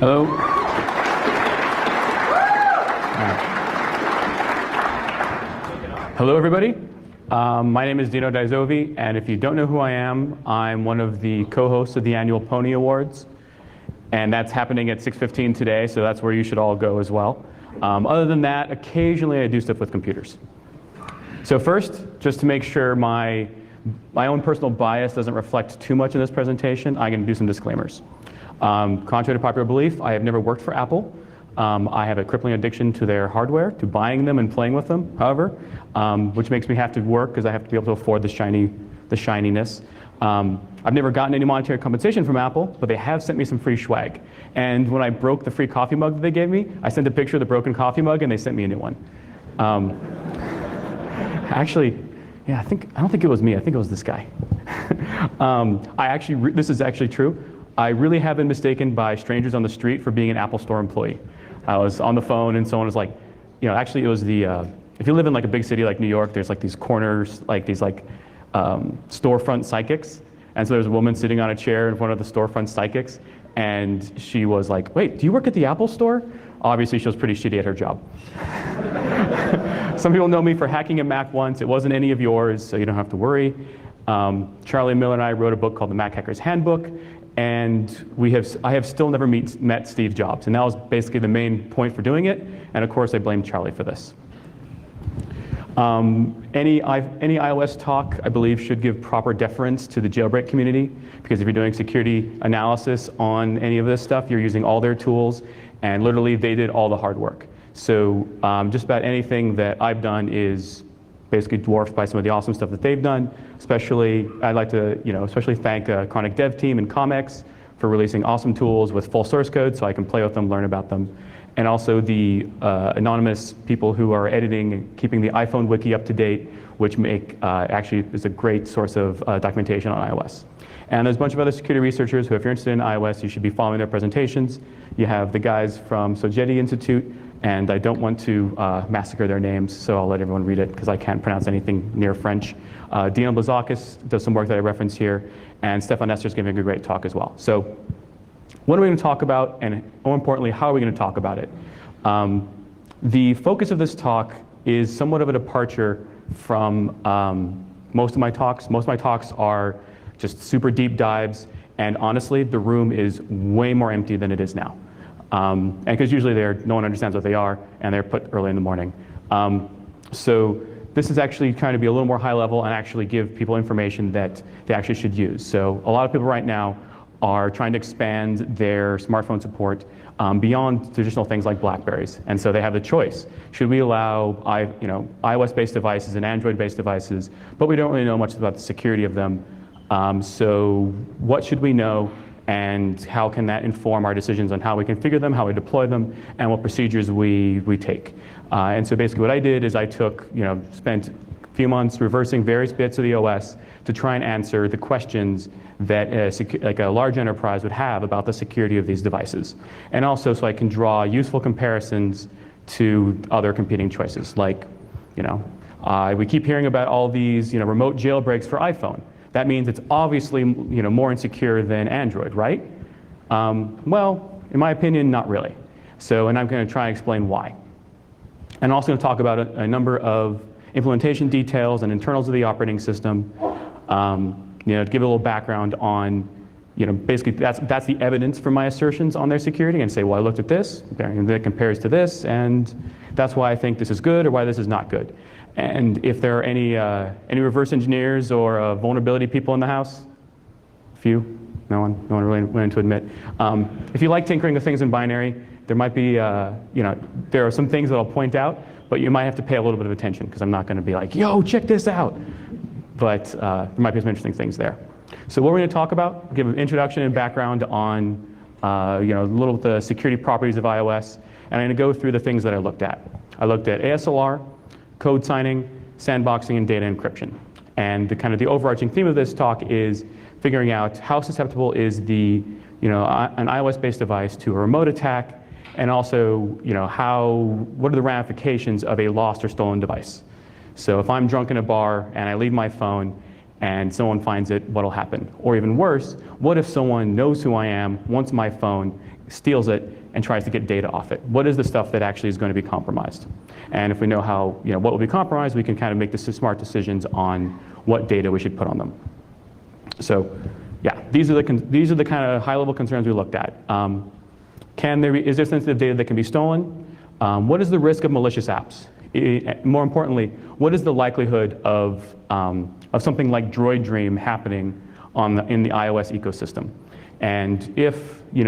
Hello. Hello, everybody. My name is Dino Zovi, and if you don't know who I am, I'm one of the co-hosts of the annual Pony Awards, and that's happening at 6:15 today, so that's where you should all go as well. Other than that, occasionally I do stuff with computers. So first, just to make sure my own personal bias doesn't reflect too much in this presentation, I'm going to do some disclaimers. Contrary to popular belief, I have never worked for Apple. I have a crippling addiction to their hardware, to buying them and playing with them, however, which makes me have to work because I have to be able to afford the shininess. I've never gotten any monetary compensation from Apple, but they have sent me some free swag. And when I broke the free coffee mug that they gave me, I sent a picture of the broken coffee mug and they sent me a new one. Actually, yeah, I don't think it was me. I think it was this guy. This is actually true. I really have been mistaken by strangers on the street for being an Apple Store employee. I was on the phone and someone was like, actually it was if you live in like a big city like New York, there's like these corners, like these storefront psychics. And so there's a woman sitting on a chair in front of the storefront psychics. And she was like, wait, do you work at the Apple Store? Obviously she was pretty shitty at her job. Some people know me for hacking a Mac once. It wasn't any of yours, so you don't have to worry. Charlie Miller and I wrote a book called The Mac Hacker's Handbook. And I have still never met Steve Jobs. And that was basically the main point for doing it. And of course, I blame Charlie for this. Any iOS talk, I believe, should give proper deference to the jailbreak community. Because if you're doing security analysis on any of this stuff, you're using all their tools. And literally, they did all the hard work. So just about anything that I've done is basically dwarfed by some of the awesome stuff that they've done. Especially, I'd like to, especially thank Chronic Dev Team and Comex for releasing awesome tools with full source code so I can play with them, learn about them. And also the anonymous people who are editing and keeping the iPhone wiki up to date, which actually is a great source of documentation on iOS. And there's a bunch of other security researchers who, if you're interested in iOS, you should be following their presentations. You have the guys from Sogeti Institute, and I don't want to massacre their names, so I'll let everyone read it because I can't pronounce anything near French. Dino Blazakis does some work that I reference here, and Stefan Nestor's giving a great talk as well. So what are we going to talk about, and more importantly, how are we going to talk about it? The focus of this talk is somewhat of a departure from most of my talks. Most of my talks are just super deep dives, and honestly, the room is way more empty than it is now. And because usually no one understands what they are, and they're put early in the morning. So this is actually trying to be a little more high level and actually give people information that they actually should use. So a lot of people right now are trying to expand their smartphone support beyond traditional things like BlackBerries. And so they have the choice. Should we allow iOS-based devices and Android-based devices, but we don't really know much about the security of them. So what should we know? And how can that inform our decisions on how we configure them, how we deploy them, and what procedures we take. And so basically what I did is I spent a few months reversing various bits of the OS to try and answer the questions that a large enterprise would have about the security of these devices. And also so I can draw useful comparisons to other competing choices. Like, we keep hearing about all these remote jailbreaks for iPhone. That means it's obviously more insecure than Android, right? Well, in my opinion, not really. And I'm going to try and explain why. And also going to talk about a number of implementation details and internals of the operating system. To give a little background on, basically that's the evidence for my assertions on their security, and say, well, I looked at this, and it compares to this, and that's why I think this is good or why this is not good. And if there are any reverse engineers or vulnerability people in the house, a few, no one really willing to admit. If you like tinkering with things in binary, there might be, there are some things that I'll point out, but you might have to pay a little bit of attention because I'm not going to be like, yo, check this out. But there might be some interesting things there. So what we're going to talk about, give an introduction and background on, a little of the security properties of iOS, and I'm going to go through the things that I looked at. I looked at ASLR, code signing, sandboxing, and data encryption. And the overarching theme of this talk is figuring out how susceptible is an iOS-based device to a remote attack, and also, what are the ramifications of a lost or stolen device? So if I'm drunk in a bar and I leave my phone and someone finds it, what'll happen? Or even worse, what if someone knows who I am, wants my phone, steals it, and tries to get data off it. What is the stuff that actually is going to be compromised? And if we know how, what will be compromised, we can kind of make the smart decisions on what data we should put on them. So yeah, these are the kind of high-level concerns we looked at. Is there sensitive data that can be stolen? What is the risk of malicious apps? More importantly, what is the likelihood of something like Droid Dream happening in the iOS ecosystem? And if the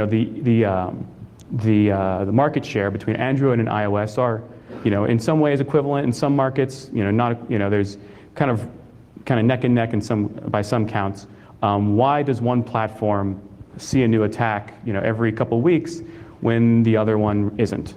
market share between Android and iOS are in some ways equivalent, in some markets not, there's kind of neck and neck by some counts. Why does one platform see a new attack every couple weeks when the other one isn't?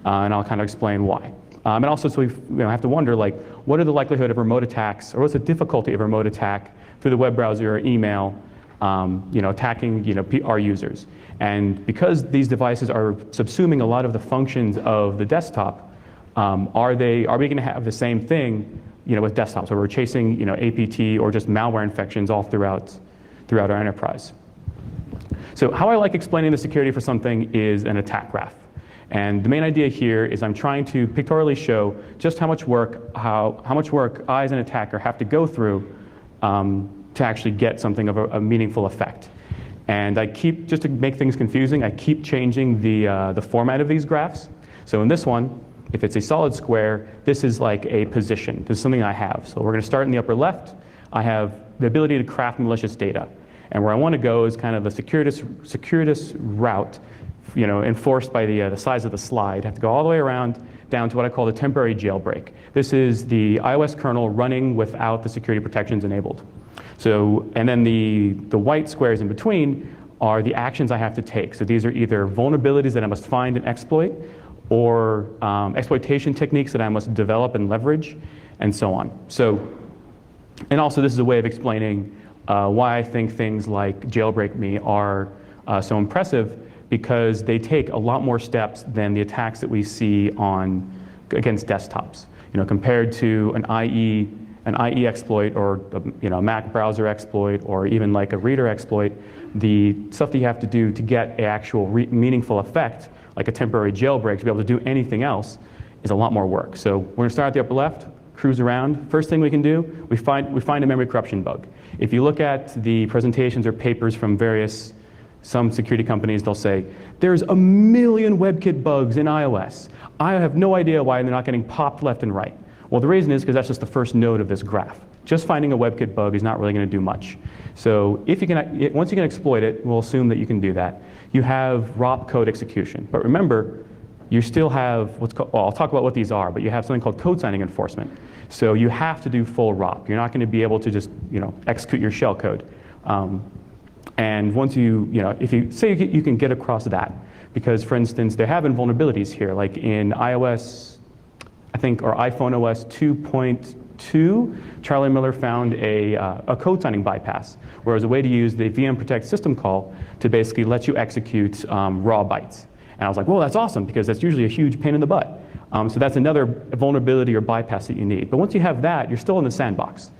And I'll kind of explain why. And also, so we have to wonder, like, what are the likelihood of remote attacks, or what's the difficulty of a remote attack through the web browser or email, attacking our users? And because these devices are subsuming a lot of the functions of the desktop, are we going to have the same thing with desktops, where we're chasing APT or just malware infections all throughout our enterprise? So how I like explaining the security for something is an attack graph. And the main idea here is I'm trying to pictorially show just how much work I as an attacker have to go through to actually get something of a meaningful effect. And just to make things confusing, I keep changing the format of these graphs. So in this one, if it's a solid square, this is like a position. This is something I have. So we're going to start in the upper left. I have the ability to craft malicious data. And where I want to go is kind of the circuitous route, enforced by the size of the slide. I have to go all the way around down to what I call the temporary jailbreak. This is the iOS kernel running without the security protections enabled. So, and then the white squares in between are the actions I have to take. So these are either vulnerabilities that I must find and exploit, or exploitation techniques that I must develop and leverage, and so on. So, and also this is a way of explaining why I think things like Jailbreak Me are so impressive, because they take a lot more steps than the attacks that we see against desktops. Compared to an IE exploit, or a Mac browser exploit, or even like a reader exploit, the stuff that you have to do to get an actual meaningful effect, like a temporary jailbreak, to be able to do anything else, is a lot more work. So we're going to start at the upper left, cruise around. First thing we can do, we find a memory corruption bug. If you look at the presentations or papers from some security companies, they'll say, there's 1 million WebKit bugs in iOS. I have no idea why they're not getting popped left and right. Well, the reason is because that's just the first node of this graph. Just finding a WebKit bug is not really going to do much. So once you can exploit it, we'll assume that you can do that. You have ROP code execution. But remember, you still have I'll talk about what these are, but you have something called code signing enforcement. So you have to do full ROP. You're not going to be able to just execute your shell code. And once if you say you can get across that, because for instance, there have been vulnerabilities here, like in iOS, I think, or iPhone OS 2.2, Charlie Miller found a code signing bypass, where it was a way to use the VM protect system call to basically let you execute raw bytes. And I was like, well, that's awesome, because that's usually a huge pain in the butt. So that's another vulnerability or bypass that you need. But once you have that, you're still in the sandbox.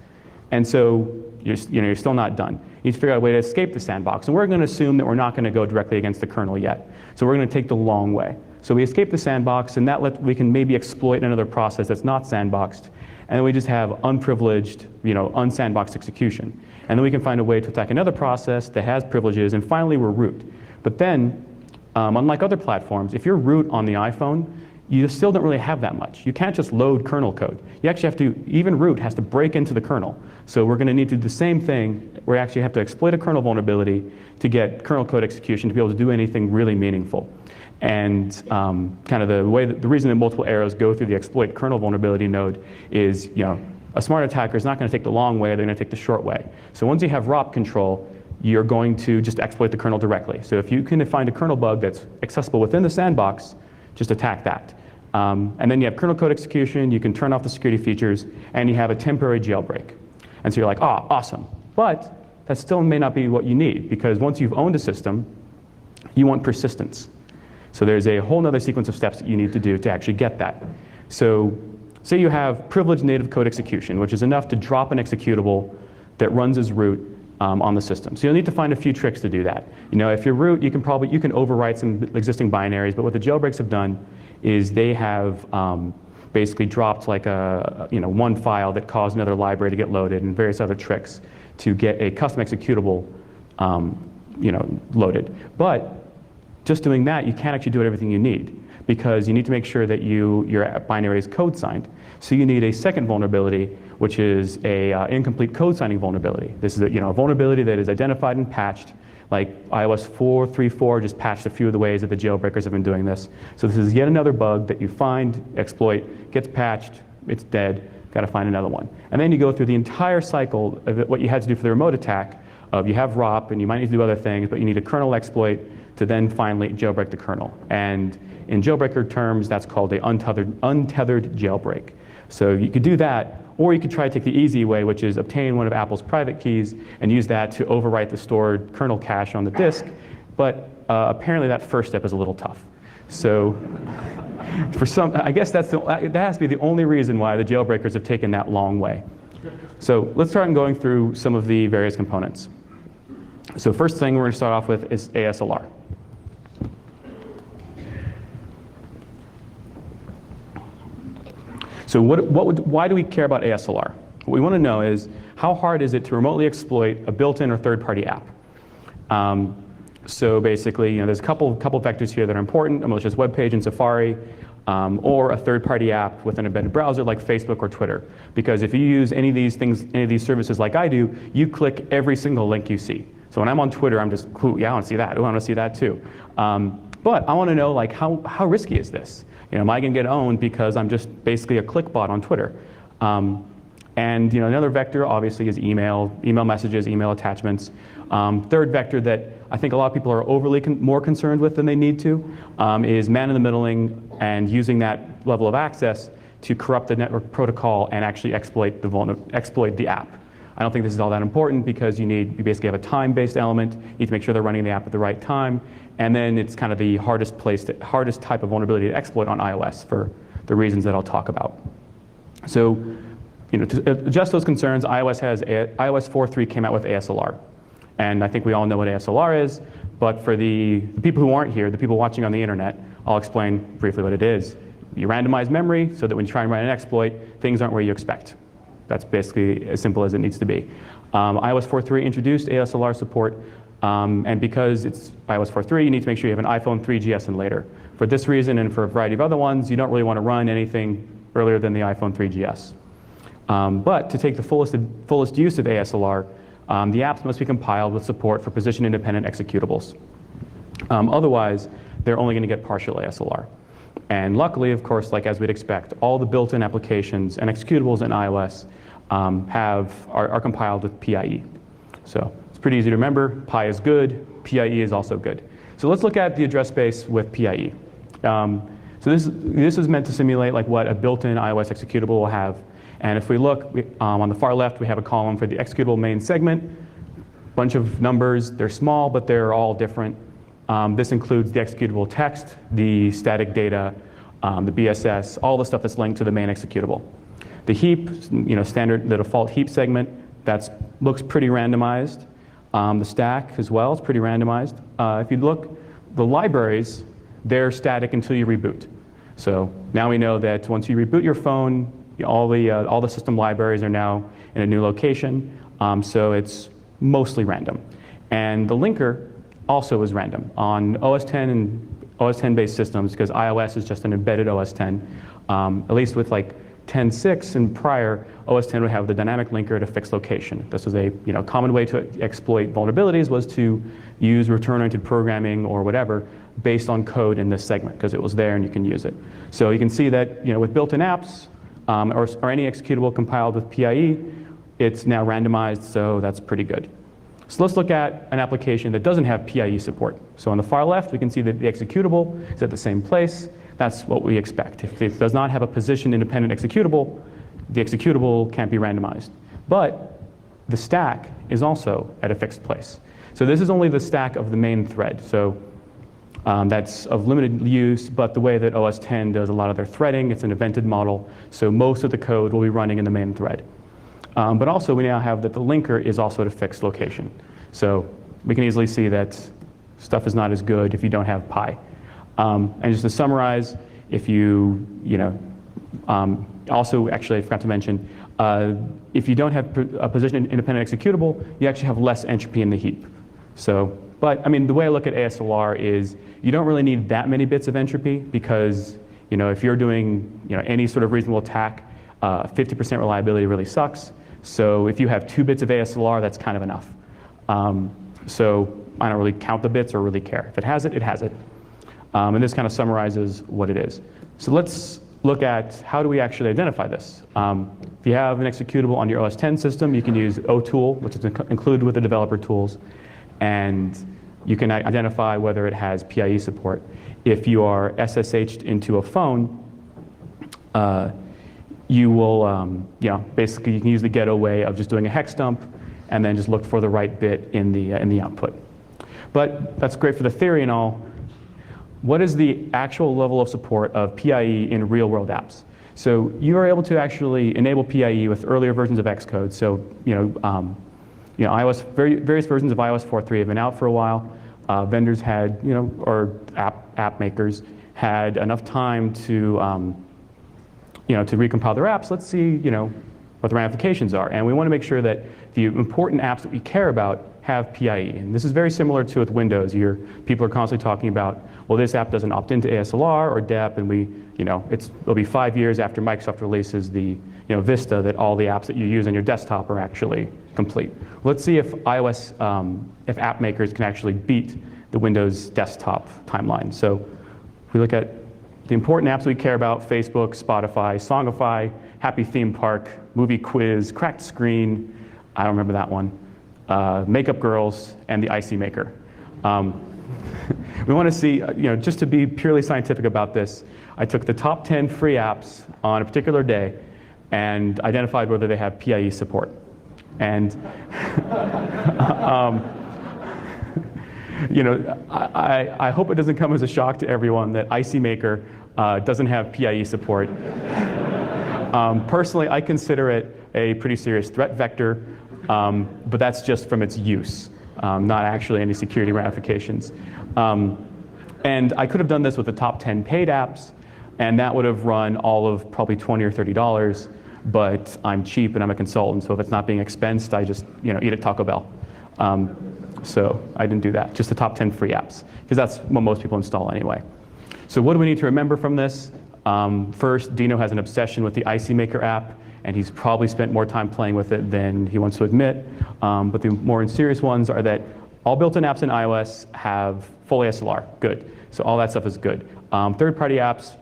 And so you're still not done. You need to figure out a way to escape the sandbox. And we're going to assume that we're not going to go directly against the kernel yet. So we're going to take the long way. So we escape the sandbox, and we can maybe exploit another process that's not sandboxed. And then we just have unprivileged, unsandboxed execution. And then we can find a way to attack another process that has privileges, and finally we're root. But then, unlike other platforms, if you're root on the iPhone, you still don't really have that much. You can't just load kernel code. You actually have to, even root has to break into the kernel. So we're going to need to do the same thing. We actually have to exploit a kernel vulnerability to get kernel code execution to be able to do anything really meaningful. And kind of the reason that multiple arrows go through the exploit kernel vulnerability node is, a smart attacker is not going to take the long way, they're going to take the short way. So once you have ROP control, you're going to just exploit the kernel directly. So if you can find a kernel bug that's accessible within the sandbox, just attack that. And then you have kernel code execution, you can turn off the security features, and you have a temporary jailbreak. And so you're like, oh, awesome. But that still may not be what you need, because once you've owned a system, you want persistence. So there's a whole other sequence of steps that you need to do to actually get that. So say you have privileged native code execution, which is enough to drop an executable that runs as root on the system. So you'll need to find a few tricks to do that. If you're root, you can overwrite some existing binaries, but what the jailbreaks have done is they have basically dropped like one file that caused another library to get loaded and various other tricks to get a custom executable loaded. But just doing that, you can't actually do everything you need, because you need to make sure that your binary is code signed. So you need a second vulnerability, which is a incomplete code signing vulnerability. This is a vulnerability that is identified and patched, like iOS 4.3.4 just patched a few of the ways that the jailbreakers have been doing this. So this is yet another bug that you find, exploit, gets patched, it's dead, got to find another one. And then you go through the entire cycle of what you had to do for the remote attack. You have ROP, and you might need to do other things, but you need a kernel exploit to then finally jailbreak the kernel. And in jailbreaker terms, that's called an untethered jailbreak. So you could do that, or you could try to take the easy way, which is obtain one of Apple's private keys and use that to overwrite the stored kernel cache on the disk. But apparently that first step is a little tough. So for some, I guess that has to be the only reason why the jailbreakers have taken that long way. So let's start going through some of the various components. So first thing we're going to start off with is ASLR. So why do we care about ASLR? What we want to know is, how hard is it to remotely exploit a built-in or third-party app? So basically, there's a couple vectors here that are important: a malicious web page in Safari, or a third-party app with an embedded browser like Facebook or Twitter. Because if you use any of these things, any of these services like I do, you click every single link you see. So when I'm on Twitter, I'm just, ooh, yeah, I want to see that. Ooh, I want to see that too. But I want to know, like, how risky is this? Am I going to get owned because I'm just basically a click bot on Twitter? And another vector obviously is email messages, email attachments. Third vector that I think a lot of people are overly more concerned with than they need to is man-in-the-middling and using that level of access to corrupt the network protocol and actually exploit the app. I don't think this is all that important, because you basically have a time-based element. You need to make sure they're running the app at the right time. And then it's kind of the hardest type of vulnerability to exploit on iOS for the reasons that I'll talk about. So, to adjust those concerns, iOS 4.3 came out with ASLR. And I think we all know what ASLR is, but for the people who aren't here, the people watching on the internet, I'll explain briefly what it is. You randomize memory so that when you try and run an exploit, things aren't where you expect. That's basically as simple as it needs to be. iOS 4.3 introduced ASLR support, and because it's iOS 4.3, you need to make sure you have an iPhone 3GS and later. For this reason, and for a variety of other ones, you don't really want to run anything earlier than the iPhone 3GS. But to take the fullest use of ASLR, the apps must be compiled with support for position-independent executables. Otherwise, they're only going to get partial ASLR. And luckily, of course, like as we'd expect, all the built-in applications and executables in iOS are compiled with PIE. So it's pretty easy to remember. Pi is good. PIE is also good. So let's look at the address space with PIE. So this is meant to simulate like what a built-in iOS executable will have. And if we look on the far left, we have a column for the executable main segment. Bunch of numbers. They're small, but they're all different. This includes the executable text, the static data, the BSS, all the stuff that's linked to the main executable. The heap, the default heap segment, looks pretty randomized. The stack as well is pretty randomized. If you look, the libraries, they're static until you reboot. So now we know that once you reboot your phone, all the system libraries are now in a new location. So it's mostly random. And the linker also is random. On OS 10 and OS 10 based systems, because iOS is just an embedded OS 10, at least with like 10.6 and prior, OS 10 would have the dynamic linker at a fixed location. This was a common way to exploit vulnerabilities, was to use return-oriented programming or whatever based on code in this segment, because it was there and you can use it. So you can see that with built-in apps or any executable compiled with PIE, it's now randomized, so that's pretty good. So let's look at an application that doesn't have PIE support. So on the far left, we can see that the executable is at the same place. That's what we expect. If it does not have a position-independent executable, the executable can't be randomized. But the stack is also at a fixed place. So this is only the stack of the main thread. So that's of limited use, but the way that OS 10 does a lot of their threading, it's an evented model. So most of the code will be running in the main thread. But also we now have that the linker is also at a fixed location. So we can easily see that stuff is not as good if you don't have pi. And just to summarize, if also actually I forgot to mention, if you don't have a position-independent executable, you actually have less entropy in the heap. So, but I mean, the way I look at ASLR is you don't really need that many bits of entropy because if you're doing any sort of reasonable attack, 50% reliability really sucks. So if you have 2 bits of ASLR, that's kind of enough. So I don't really count the bits or really care. If it has it, it has it. And this kind of summarizes what it is. So let's look at how do we actually identify this. If you have an executable on your OS X system, you can use OTool, which is included with the developer tools, and you can identify whether it has PIE support. If you are SSH'd into a phone, you will, basically you can use the ghetto way of just doing a hex dump and then just look for the right bit in the output. But that's great for the theory and all. What is the actual level of support of PIE in real-world apps? So you are able to actually enable PIE with earlier versions of Xcode. So iOS, various versions of iOS 4.3 have been out for a while. Vendors had, or app makers had enough time to, to recompile their apps. Let's see, what the ramifications are. And we want to make sure that the important apps that we care about have PIE. And this is very similar to with Windows. People are constantly talking about, well, this app doesn't opt into ASLR or DEP, and it'll be 5 years after Microsoft releases the Vista that all the apps that you use on your desktop are actually complete. Let's see if iOS, if app makers can actually beat the Windows desktop timeline. So if we look at the important apps we care about: Facebook, Spotify, Songify, Happy Theme Park, Movie Quiz, Cracked Screen, I don't remember that one, Makeup Girls, and the IC Maker. We want to see, just to be purely scientific about this, I took the top 10 free apps on a particular day and identified whether they have PIE support. And I hope it doesn't come as a shock to everyone that IC Maker doesn't have PIE support. Personally, I consider it a pretty serious threat vector, but that's just from its use, not actually any security ramifications. And I could have done this with the top 10 paid apps, and that would have run all of probably $20 or $30, but I'm cheap and I'm a consultant, so if it's not being expensed, I just eat at Taco Bell. So I didn't do that, just the top 10 free apps, because that's what most people install anyway. So what do we need to remember from this? First, Dino has an obsession with the IC Maker app, and he's probably spent more time playing with it than he wants to admit. But the more serious ones are that all built-in apps in iOS have full ASLR, good. So all that stuff is good. Third-party apps,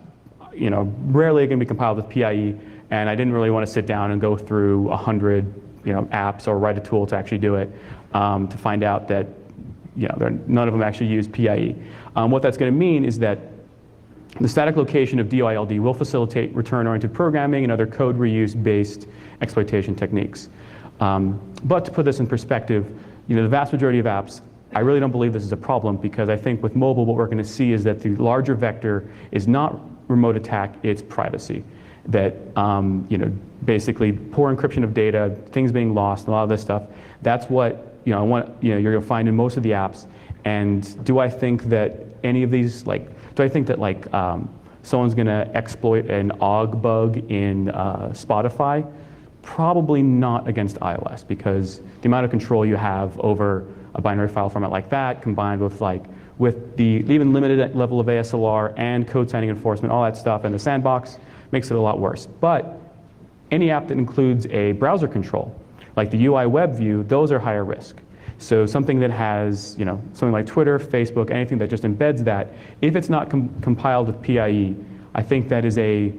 rarely going to be compiled with PIE, and I didn't really want to sit down and go through 100, apps or write a tool to actually do it to find out that, none of them actually use PIE. What that's going to mean is that the static location of DOILD will facilitate return-oriented programming and other code reuse-based exploitation techniques. But to put this in perspective, the vast majority of apps, I really don't believe this is a problem, because I think with mobile, what we're going to see is that the larger vector is not remote attack, it's privacy. That basically poor encryption of data, things being lost, a lot of this stuff. That's what you're going to find in most of the apps. And do I think that any of these, do I think that someone's going to exploit an OG bug in Spotify? Probably not against iOS, because the amount of control you have over a binary file format like that, combined with with the even limited level of ASLR and code signing enforcement, all that stuff, and the sandbox, makes it a lot worse. But any app that includes a browser control, like the UI web view, those are higher risk. So something that has, something like Twitter, Facebook, anything that just embeds that, if it's not compiled with PIE, I think that is a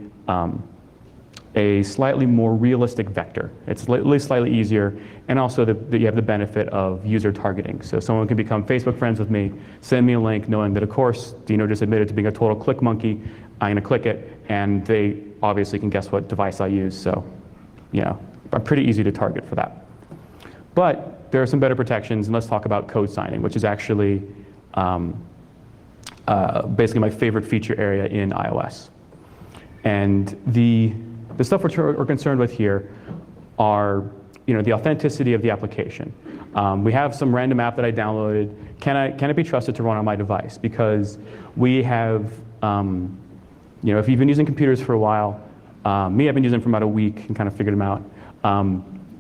slightly more realistic vector. It's at least slightly easier, and also that you have the benefit of user targeting. So someone can become Facebook friends with me, send me a link, knowing that, of course, Dino just admitted to being a total click monkey. I'm going to click it, and they obviously can guess what device I use. So, I'm pretty easy to target for that. But there are some better protections, and let's talk about code signing, which is actually basically my favorite feature area in iOS. And the stuff we're concerned with here are the authenticity of the application. We have some random app that I downloaded. Can it be trusted to run on my device? Because we have, if you've been using computers for a while, me, I've been using them for about a week and kind of figured them out.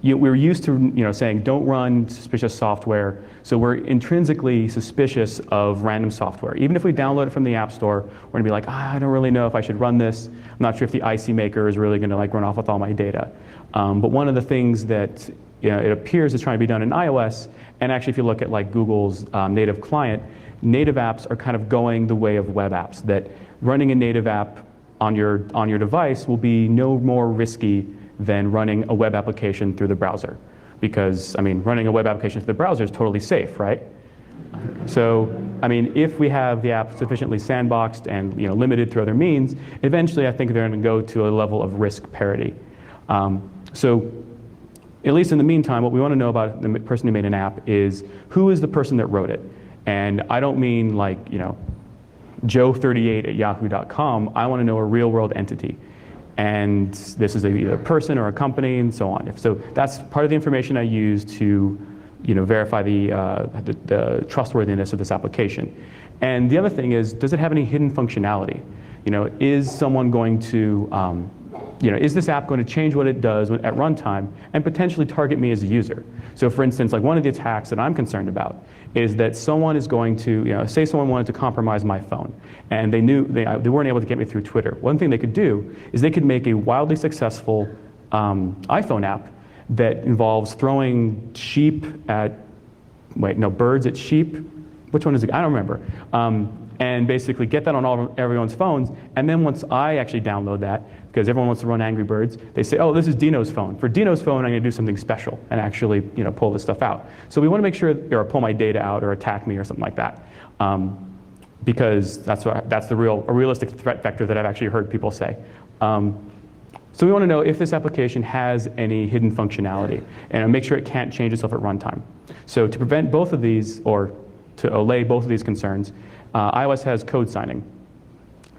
We're used to saying don't run suspicious software, so we're intrinsically suspicious of random software. Even if we download it from the App Store, we're gonna be like, I don't really know if I should run this. I'm not sure if the IC maker is really gonna run off with all my data. But one of the things that it appears is trying to be done in iOS, and actually if you look at Google's native client, native apps are kind of going the way of web apps, that running a native app on your device will be no more risky than running a web application through the browser. Because, running a web application through the browser is totally safe, right? So, if we have the app sufficiently sandboxed and limited through other means, eventually I think they're going to go to a level of risk parity. So, at least in the meantime, what we want to know about the person who made an app is who is the person that wrote it. And I don't mean Joe38@yahoo.com. I want to know a real world entity. And this is either a person or a company and so on. So that's part of the information I use to verify the trustworthiness of this application. And the other thing is, does it have any hidden functionality? Is someone going to, is this app going to change what it does at runtime and potentially target me as a user? So for instance, one of the attacks that I'm concerned about is that someone is going to, say someone wanted to compromise my phone and they knew they weren't able to get me through Twitter. One thing they could do is they could make a wildly successful iPhone app that involves throwing birds at sheep. Which one is it? I don't remember. And basically get that on everyone's phones. And then once I actually download that, because everyone wants to run Angry Birds, they say, oh, this is Dino's phone. For Dino's phone, I'm going to do something special and actually pull this stuff out. So we want to make sure, or pull my data out or attack me or something like that. Because that's a realistic threat vector that I've actually heard people say. So we want to know if this application has any hidden functionality and make sure it can't change itself at runtime. So to prevent both of these, or to allay both of these concerns, iOS has code signing.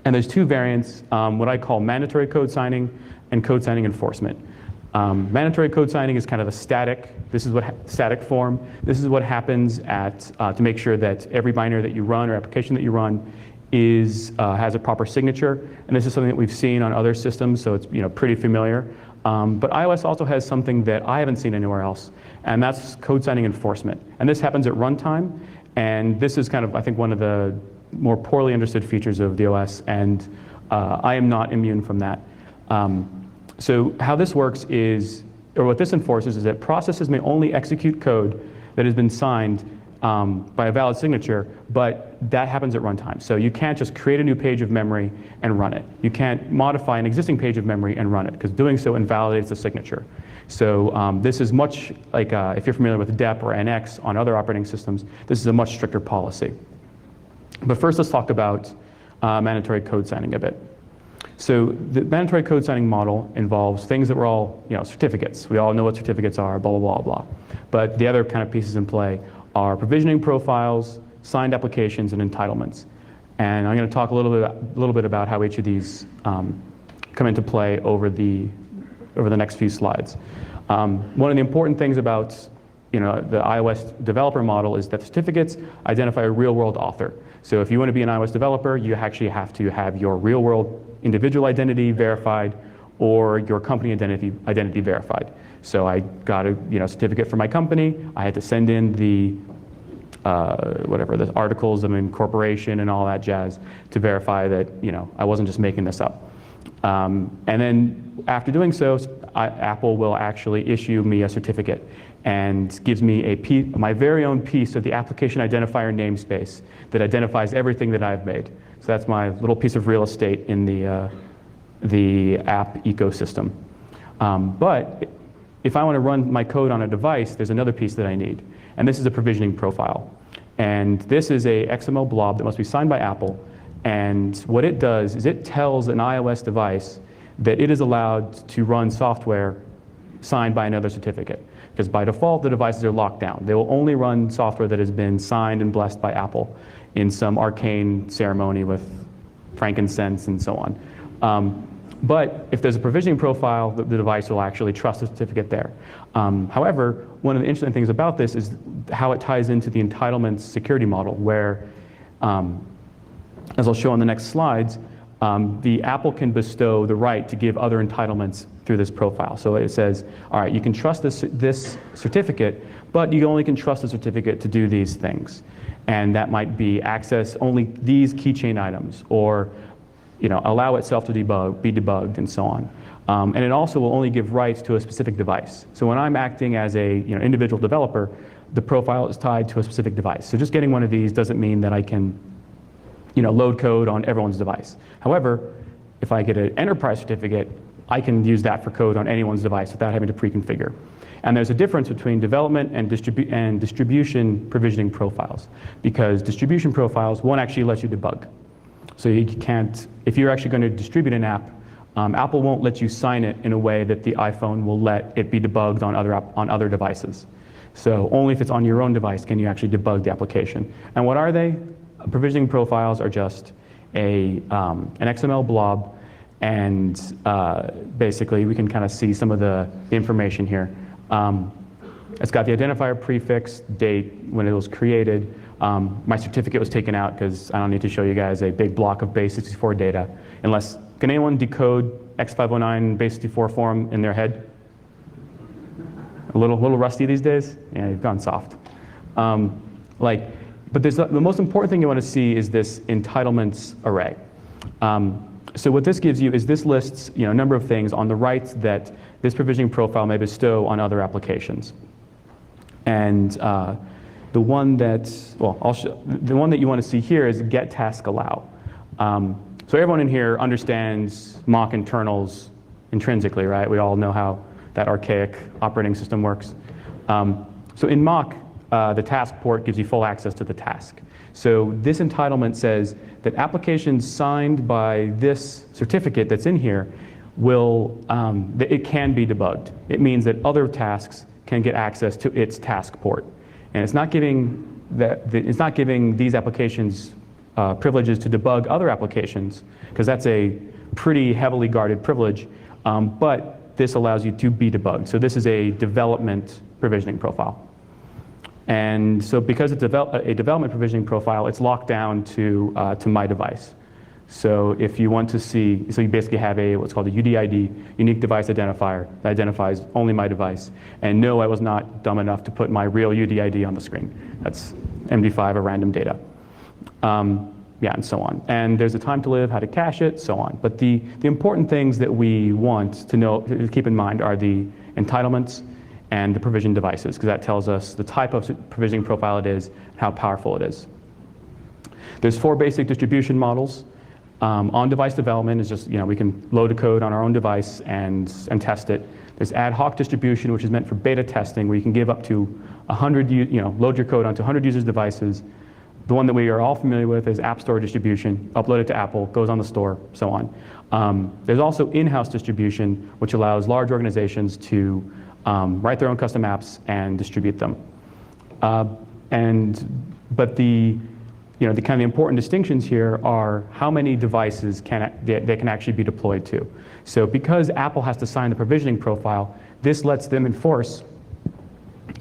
And there's two variants, what I call mandatory code signing and code signing enforcement. Mandatory code signing is kind of a static form. This is what happens to make sure that every binary that you run or application that you run has a proper signature. And this is something that we've seen on other systems, so it's pretty familiar. But iOS also has something that I haven't seen anywhere else, and that's code signing enforcement. And this happens at runtime. And this is kind of, I think, one of the more poorly understood features of the OS, and I am not immune from that. So how this works is, or what this enforces is that processes may only execute code that has been signed by a valid signature, but that happens at runtime. So you can't just create a new page of memory and run it. You can't modify an existing page of memory and run it, because doing so invalidates the signature. So this is much like, if you're familiar with DEP or NX on other operating systems, this is a much stricter policy. But first, let's talk about mandatory code signing a bit. So the mandatory code signing model involves things that were all, certificates. We all know what certificates are, blah, blah, blah, blah. But the other kind of pieces in play are provisioning profiles, signed applications, and entitlements. And I'm going to talk a little bit about how each of these come into play over the next few slides. One of the important things about the iOS developer model is that certificates identify a real-world author. So if you want to be an iOS developer, you actually have to have your real-world individual identity verified or your company identity verified. So I got a certificate for my company. I had to send in the articles of incorporation and all that jazz to verify that I wasn't just making this up. And then after doing so, Apple will actually issue me a certificate and gives me my very own piece of the application identifier namespace that identifies everything that I've made. So that's my little piece of real estate in the app ecosystem. But if I want to run my code on a device, there's another piece that I need. And this is a provisioning profile. And this is a XML blob that must be signed by Apple. And what it does is it tells an iOS device that it is allowed to run software signed by another certificate. Because by default, the devices are locked down. They will only run software that has been signed and blessed by Apple in some arcane ceremony with frankincense and so on. But if there's a provisioning profile, the device will actually trust the certificate there. However, one of the interesting things about this is how it ties into the entitlements security model, where, as I'll show on the next slides, the Apple can bestow the right to give other entitlements through this profile. So it says, all right, you can trust this certificate, but you only can trust the certificate to do these things. And that might be access only these keychain items, or allow itself to be debugged, and so on. And it also will only give rights to a specific device. So when I'm acting as a individual developer, the profile is tied to a specific device. So just getting one of these doesn't mean that I can load code on everyone's device. However, if I get an enterprise certificate, I can use that for code on anyone's device without having to pre-configure. And there's a difference between development and distribution provisioning profiles, because distribution profiles won't actually let you debug. So you can't, if you're actually going to distribute an app, Apple won't let you sign it in a way that the iPhone will let it be debugged on other devices. So only if it's on your own device can you actually debug the application. And what are they? Provisioning profiles are just an XML blob, and basically we can kind of see some of the information here. It's got the identifier prefix, date, when it was created. My certificate was taken out because I don't need to show you guys a big block of base64 data. Can anyone decode X509 base64 form in their head? A little rusty these days? Yeah, you've gone soft. But the most important thing you want to see is this entitlements array. So what this gives you is this lists a number of things on the rights that this provisioning profile may bestow on other applications. And the one that you want to see here is get task allow. So everyone in here understands mock internals intrinsically, right? We all know how that archaic operating system works. So in mock, the task port gives you full access to the task. So this entitlement says that applications signed by this certificate that's in here it can be debugged. It means that other tasks can get access to its task port. And it's not giving these applications privileges to debug other applications, because that's a pretty heavily guarded privilege, but this allows you to be debugged. So this is a development provisioning profile. And so because it's a development provisioning profile, it's locked down to my device. So if you want to see, so you basically have what's called a UDID, unique device identifier, that identifies only my device. And no, I was not dumb enough to put my real UDID on the screen. That's MD5 or random data. And so on. And there's a time to live, how to cache it, so on. But the important things that we want to keep in mind are the entitlements and the provision devices, because that tells us the type of provisioning profile it is, and how powerful it is. There's 4 basic distribution models. On-device development is just, we can load a code on our own device and test it. There's ad hoc distribution, which is meant for beta testing, where you can give up to 100, load your code onto 100 users' devices. The one that we are all familiar with is App Store distribution, upload it to Apple, goes on the store, so on. There's also in-house distribution, which allows large organizations to write their own custom apps and distribute them. But the kind of important distinctions here are how many devices they can actually be deployed to. So because Apple has to sign the provisioning profile, this lets them enforce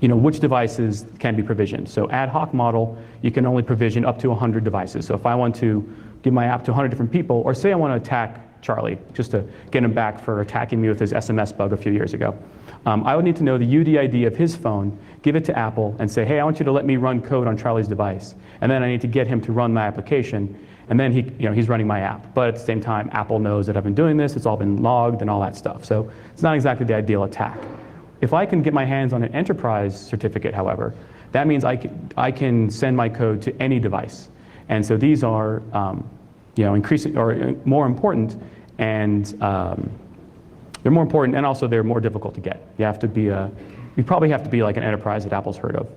which devices can be provisioned. So ad hoc model, you can only provision up to 100 devices. So if I want to give my app to 100 different people, or say I want to attack Charlie, just to get him back for attacking me with his SMS bug a few years ago, I would need to know the UDID of his phone, give it to Apple, and say, hey, I want you to let me run code on Charlie's device. And then I need to get him to run my application, and then he's running my app. But at the same time, Apple knows that I've been doing this, it's all been logged and all that stuff. So it's not exactly the ideal attack. If I can get my hands on an enterprise certificate, however, that means I can send my code to any device. And so these are increasing or more important, and they're more important, and also they're more difficult to get. You probably have to be like an enterprise that Apple's heard of.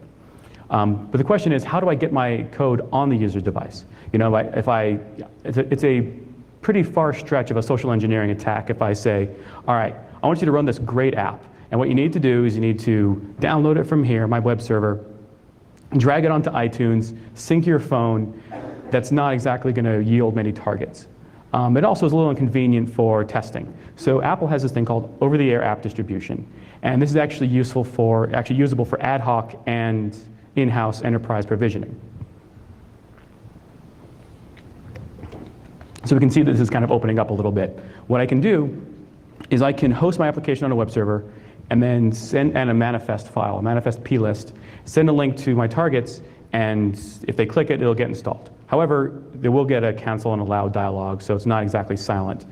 But the question is, how do I get my code on the user's device? It's a pretty far stretch of a social engineering attack if I say, all right, I want you to run this great app. And what you need to do is you need to download it from here, my web server, drag it onto iTunes, sync your phone. That's not exactly going to yield many targets. It also is a little inconvenient for testing. So Apple has this thing called over-the-air app distribution. And this is actually usable for ad hoc and in-house enterprise provisioning. So we can see that this is kind of opening up a little bit. What I can do is I can host my application on a web server and then send a manifest file, a manifest plist, send a link to my targets, and if they click it, it'll get installed. However, they will get a cancel and allow dialog, so it's not exactly silent.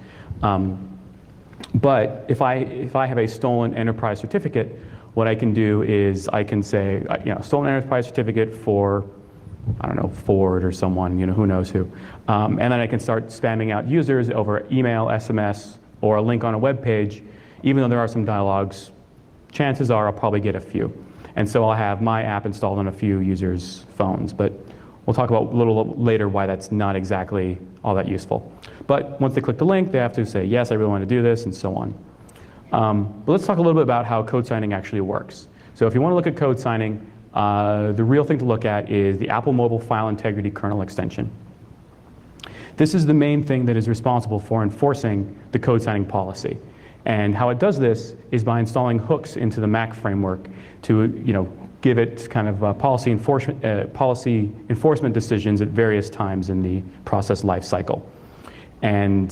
But if I have a stolen enterprise certificate, what I can do is I can say, stolen enterprise certificate for, I don't know, Ford or someone, who knows who. And then I can start spamming out users over email, SMS, or a link on a web page. Even though there are some dialogues, chances are I'll probably get a few. And so I'll have my app installed on a few users' phones. But we'll talk about a little later why that's not exactly all that useful. But once they click the link, they have to say, yes, I really want to do this, and so on. But let's talk a little bit about how code signing actually works. So if you want to look at code signing, the real thing to look at is the Apple Mobile File Integrity kernel extension. This is the main thing that is responsible for enforcing the code signing policy. And how it does this is by installing hooks into the Mac framework to give it kind of policy enforcement decisions at various times in the process life cycle. And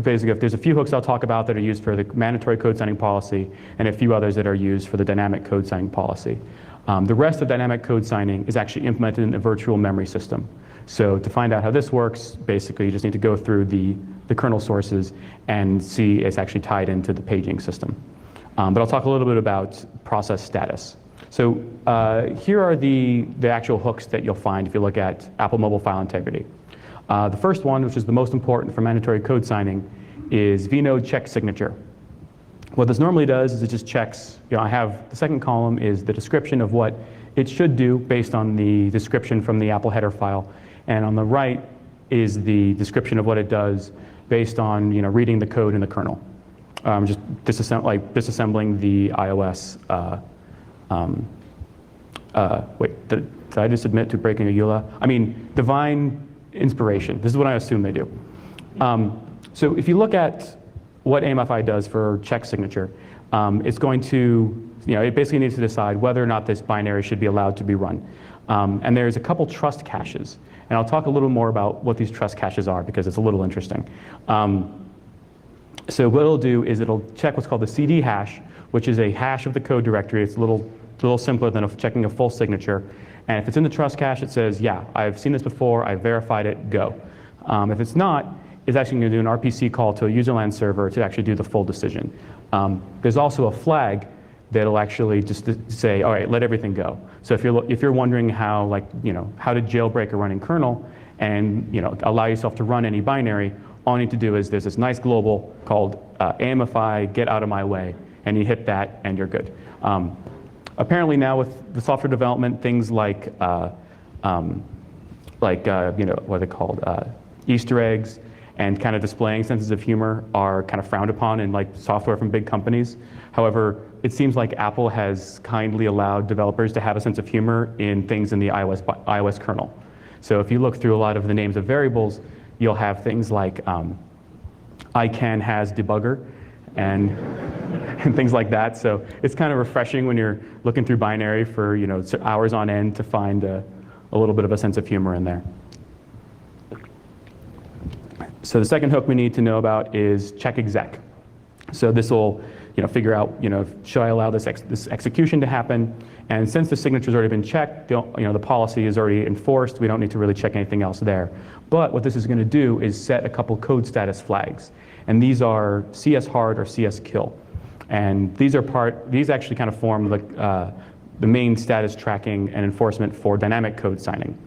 basically, if there's a few hooks I'll talk about that are used for the mandatory code signing policy, and a few others that are used for the dynamic code signing policy. The rest of dynamic code signing is actually implemented in a virtual memory system. So to find out how this works, basically you just need to go through the kernel sources and see it's actually tied into the paging system. But I'll talk a little bit about process status. So here are the actual hooks that you'll find if you look at Apple Mobile File Integrity. The first one, which is the most important for mandatory code signing, is vnode check signature. What this normally does is it just checks, I have the second column is the description of what it should do based on the description from the Apple header file. And on the right is the description of what it does based on reading the code in the kernel. Just disassembling the iOS. Wait, did I just admit to breaking a EULA? I mean, divine inspiration. This is what I assume they do. So if you look at what AMFI does for check signature, it's going to, it basically needs to decide whether or not this binary should be allowed to be run. And there's a couple trust caches. And I'll talk a little more about what these trust caches are because it's a little interesting. So what it'll do is it'll check what's called the CD hash, which is a hash of the code directory. It's a little simpler than checking a full signature. And if it's in the trust cache, it says, yeah, I've seen this before, I've verified it, go. If it's not, it's actually going to do an RPC call to a userland server to actually do the full decision. There's also a flag that'll actually just say, all right, let everything go. So if you're wondering how how to jailbreak a running kernel and allow yourself to run any binary, all you need to do is there's this nice global called AMFI get out of my way, and you hit that and you're good. Apparently now with the software development, things like what are they called, Easter eggs and kind of displaying senses of humor are kind of frowned upon in software from big companies. However, it seems like Apple has kindly allowed developers to have a sense of humor in things in the iOS kernel. So if you look through a lot of the names of variables, you'll have things like ICANN has debugger and things like that. So it's kind of refreshing when you're looking through binary for hours on end to find a little bit of a sense of humor in there. So the second hook we need to know about is check exec. So this will figure out should I allow this execution to happen? And since the signature's already been checked, the policy is already enforced. We don't need to really check anything else there. But what this is going to do is set a couple code status flags, and these are CS hard or CS kill. And these actually kind of form the main status tracking and enforcement for dynamic code signing.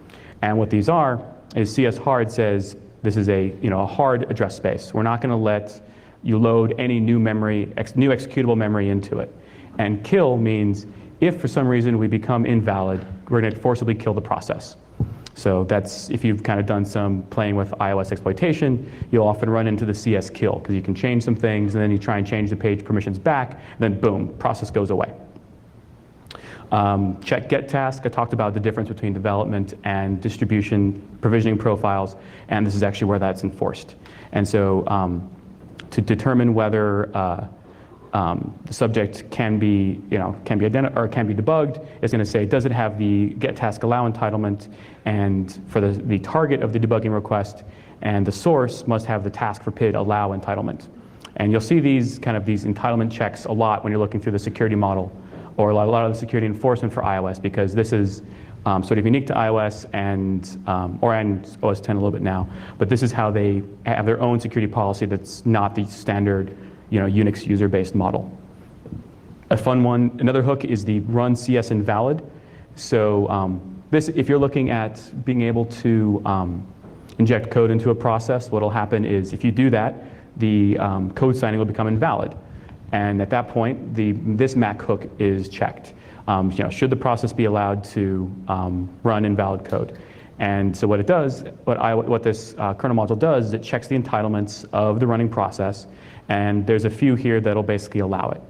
And what these are is CS hard says this is a hard address space. We're not going to let you load any new memory, new executable memory into it. And kill means if for some reason we become invalid, we're going to forcibly kill the process. So that's if you've kind of done some playing with iOS exploitation, you'll often run into the CS kill because you can change some things and then you try and change the page permissions back, and then boom, process goes away. Check get task, I talked about the difference between development and distribution provisioning profiles, and this is actually where that's enforced. And so to determine whether the subject can be identified or can be debugged, it's going to say, does it have the get task allow entitlement, and for the target of the debugging request, and the source must have the task for PID allow entitlement. And you'll see these entitlement checks a lot when you're looking through the security model, or a lot of the security enforcement for iOS, because this is sort of unique to iOS and OS 10 a little bit now. But this is how they have their own security policy that's not the standard Unix user-based model. A fun one, another hook is the run CS invalid. So this, if you're looking at being able to inject code into a process, what'll happen is if you do that, the code signing will become invalid. And at that point, this MAC hook is checked. Should the process be allowed to run invalid code? And so what it does, what this kernel module does, is it checks the entitlements of the running process, and there's a few here that'll basically allow it.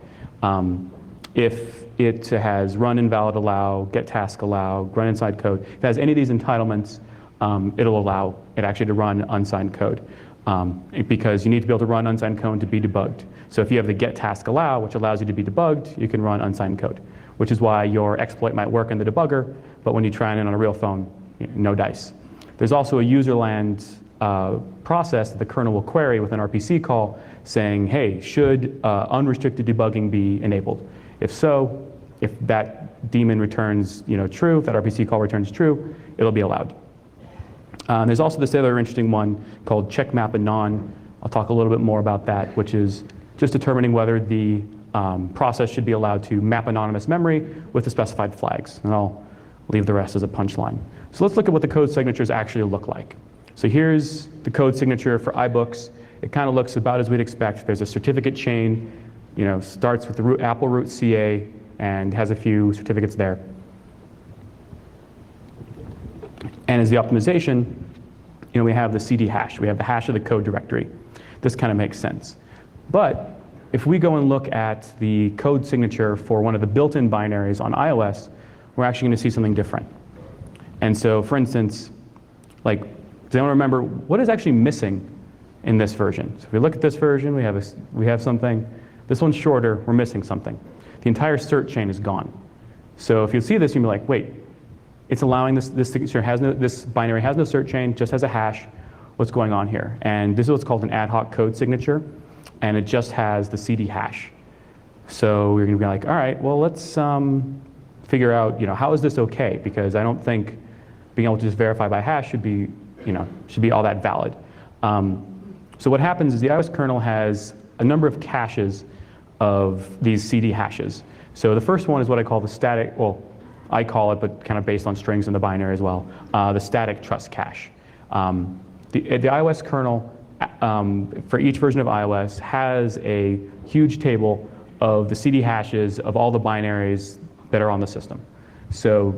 If it has run invalid allow, get task allow, run inside code, if it has any of these entitlements, it'll allow it actually to run unsigned code. Because you need to be able to run unsigned code to be debugged. So if you have the get task allow, which allows you to be debugged, you can run unsigned code, which is why your exploit might work in the debugger, but when you try it on a real phone, no dice. There's also a userland process that the kernel will query with an RPC call saying, hey, should unrestricted debugging be enabled? If so, if that daemon returns true, if that RPC call returns true, it'll be allowed. There's also this other interesting one called check map anon. I'll talk a little bit more about that, which is just determining whether the process should be allowed to map anonymous memory with the specified flags. And I'll leave the rest as a punchline. So let's look at what the code signatures actually look like. So here's the code signature for iBooks. It kind of looks about as we'd expect. There's a certificate chain, starts with the Apple root CA and has a few certificates there. And as the optimization, we have the CD hash. We have the hash of the code directory. This kind of makes sense. But if we go and look at the code signature for one of the built-in binaries on iOS, we're actually going to see something different. And so, for instance, does anyone remember what is actually missing in this version? So if we look at this version, we have something. This one's shorter. We're missing something. The entire cert chain is gone. So if you see this, you'll be like, wait. It's allowing this signature this binary has no cert chain, just has a hash. What's going on here? And this is what's called an ad hoc code signature, and it just has the CD hash. So we're going to be like, all right, well, let's figure out, how is this okay? Because I don't think being able to just verify by hash should be all that valid. So what happens is the iOS kernel has a number of caches of these CD hashes. So the first one is what I call the static, I call it, but kind of based on strings in the binary as well, the static trust cache. The iOS kernel, for each version of iOS, has a huge table of the CD hashes of all the binaries that are on the system. So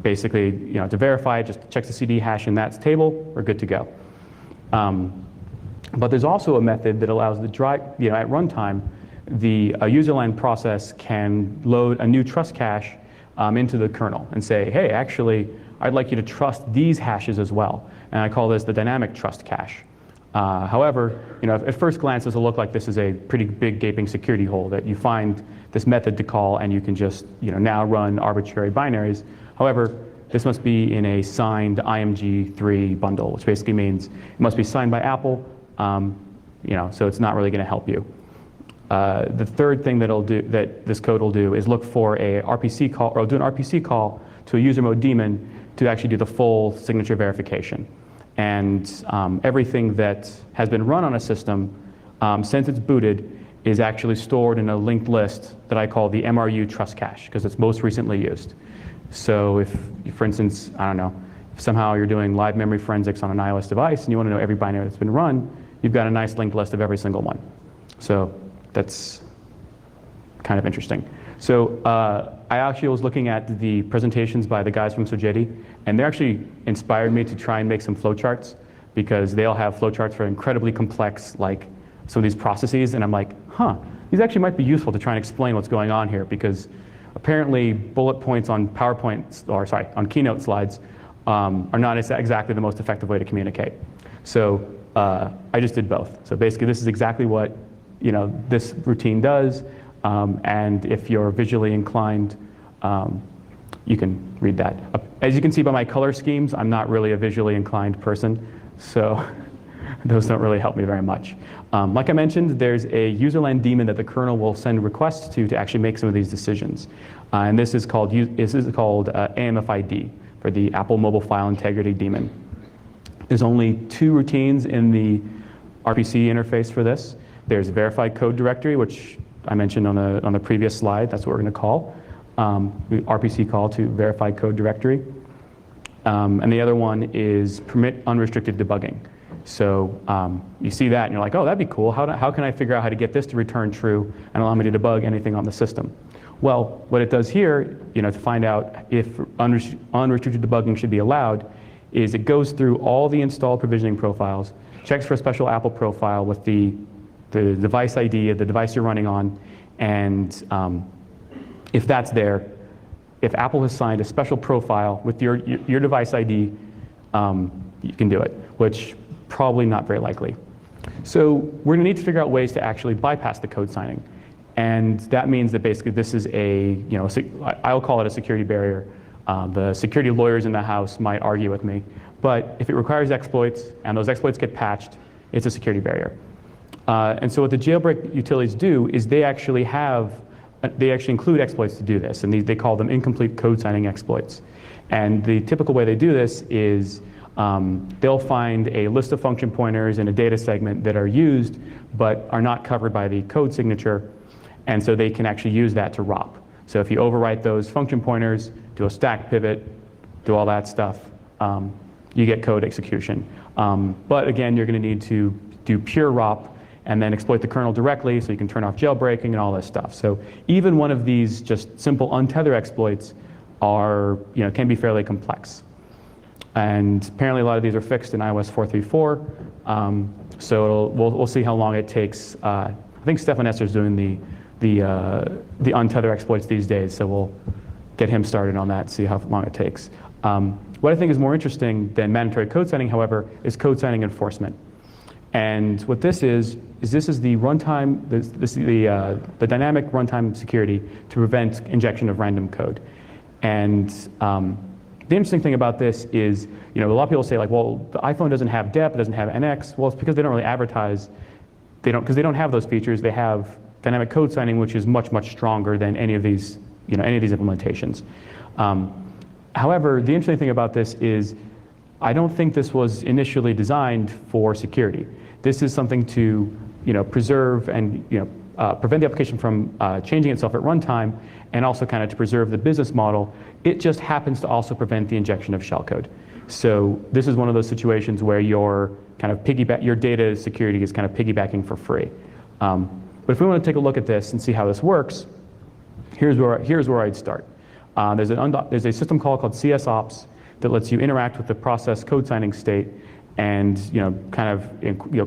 basically, to verify it, just checks the CD hash in that table, we're good to go. But there's also a method that allows at runtime, the userland process can load a new trust cache into the kernel and say, hey, actually, I'd like you to trust these hashes as well. And I call this the dynamic trust cache. However, at first glance, this will look like this is a pretty big gaping security hole that you find this method to call and you can just now run arbitrary binaries. However, this must be in a signed IMG3 bundle, which basically means it must be signed by Apple, so it's not really going to help you. The third thing that this code will do is look for a RPC call, or do an RPC call to a user mode daemon to actually do the full signature verification. And everything that has been run on a system since it's booted is actually stored in a linked list that I call the MRU trust cache because it's most recently used. So if, for instance, I don't know, if somehow you're doing live memory forensics on an iOS device and you want to know every binary that's been run, you've got a nice linked list of every single one. So that's kind of interesting. So I actually was looking at the presentations by the guys from Sogeti, and they actually inspired me to try and make some flowcharts because they'll have flowcharts for incredibly complex, like some of these processes, and I'm like, these actually might be useful to try and explain what's going on here because apparently bullet points on PowerPoint, or sorry, on Keynote slides are not exactly the most effective way to communicate. So I just did both. So basically this is exactly what this routine does, and if you're visually inclined, you can read that. As you can see by my color schemes, I'm not really a visually inclined person, so those don't really help me very much. Like I mentioned, there's a userland daemon that the kernel will send requests to actually make some of these decisions. And this is called AMFID, for the Apple Mobile File Integrity daemon. There's only 2 routines in the RPC interface for this. There's verified code directory, which I mentioned on the previous slide. That's what we're going to call. RPC call to verified code directory. And the other one is permit unrestricted debugging. So you see that and you're like, oh, that'd be cool. How can I figure out how to get this to return true and allow me to debug anything on the system? Well, what it does here, to find out if unrestricted debugging should be allowed, is it goes through all the installed provisioning profiles, checks for a special Apple profile with the device ID of the device you're running on, and if that's there, if Apple has signed a special profile with your device ID, you can do it, which probably not very likely. So we're going to need to figure out ways to actually bypass the code signing. And that means that basically this is I'll call it a security barrier. The security lawyers in the house might argue with me, but if it requires exploits and those exploits get patched, it's a security barrier. And so what the jailbreak utilities do is they actually include exploits to do this, and they call them incomplete code signing exploits. And the typical way they do this is they'll find a list of function pointers in a data segment that are used but are not covered by the code signature, and so they can actually use that to ROP. So if you overwrite those function pointers, do a stack pivot, do all that stuff, you get code execution. But again, you're going to need to do pure ROP and then exploit the kernel directly so you can turn off jailbreaking and all this stuff. So even one of these just simple untether exploits can be fairly complex. And apparently a lot of these are fixed in iOS 4.3.4. So we'll see how long it takes. I think Stefan Esser's doing the untether exploits these days, so we'll get him started on that, see how long it takes. What I think is more interesting than mandatory code signing, however, is code signing enforcement. And what this is the runtime, the dynamic runtime security to prevent injection of random code. And the interesting thing about this is, a lot of people say like, well, the iPhone doesn't have DEP, it doesn't have NX. Well, it's because they don't really advertise. Because they don't have those features. They have dynamic code signing, which is much, much stronger than any of these implementations. However, the interesting thing about this is, I don't think this was initially designed for security. This is something to, preserve and prevent the application from changing itself at runtime, and also kind of to preserve the business model. It just happens to also prevent the injection of shellcode. So this is one of those situations where your data security is kind of piggybacking for free. But if we want to take a look at this and see how this works, here's where I'd start. There's a system call called CSOps that lets you interact with the process code signing state and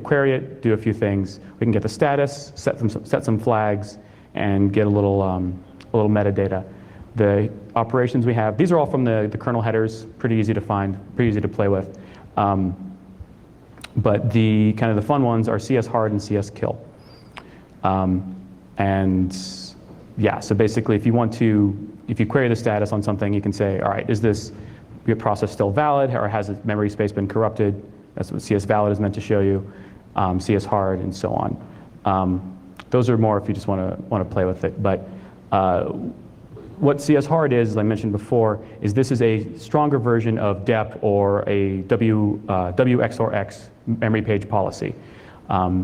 query it, do a few things. We can get the status, set some flags, and get a little metadata. The operations we have, these are all from the kernel headers, pretty easy to find, pretty easy to play with. But the fun ones are CS hard and CS kill. So basically if you query the status on something, you can say, all right, is this your process still valid, or has its memory space been corrupted? That's what CS valid is meant to show you, CS hard, and so on. Those are more if you just want to play with it. But what CS hard is, as I mentioned before, is this is a stronger version of DEP or a WXOR memory page policy.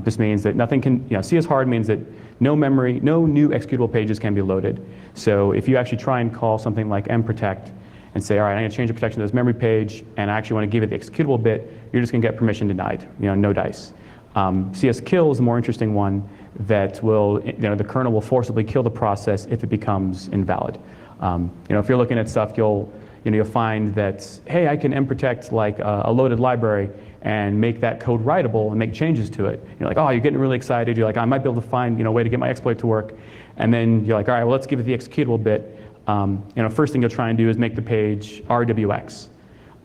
This means that nothing can, CS hard means that no new executable pages can be loaded. So if you actually try and call something like mprotect and say, all right, I'm going to change the protection to this memory page, and I actually want to give it the executable bit, you're just going to get permission denied, no dice. CS kill is a more interesting one that will, the kernel will forcibly kill the process if it becomes invalid. If you're looking at stuff, you'll find that, hey, I can mprotect like a loaded library and make that code writable and make changes to it. You're like, oh, you're getting really excited. You're like, I might be able to find a way to get my exploit to work. And then you're like, all right, well, let's give it the executable bit. First thing you'll try and do is make the page RWX.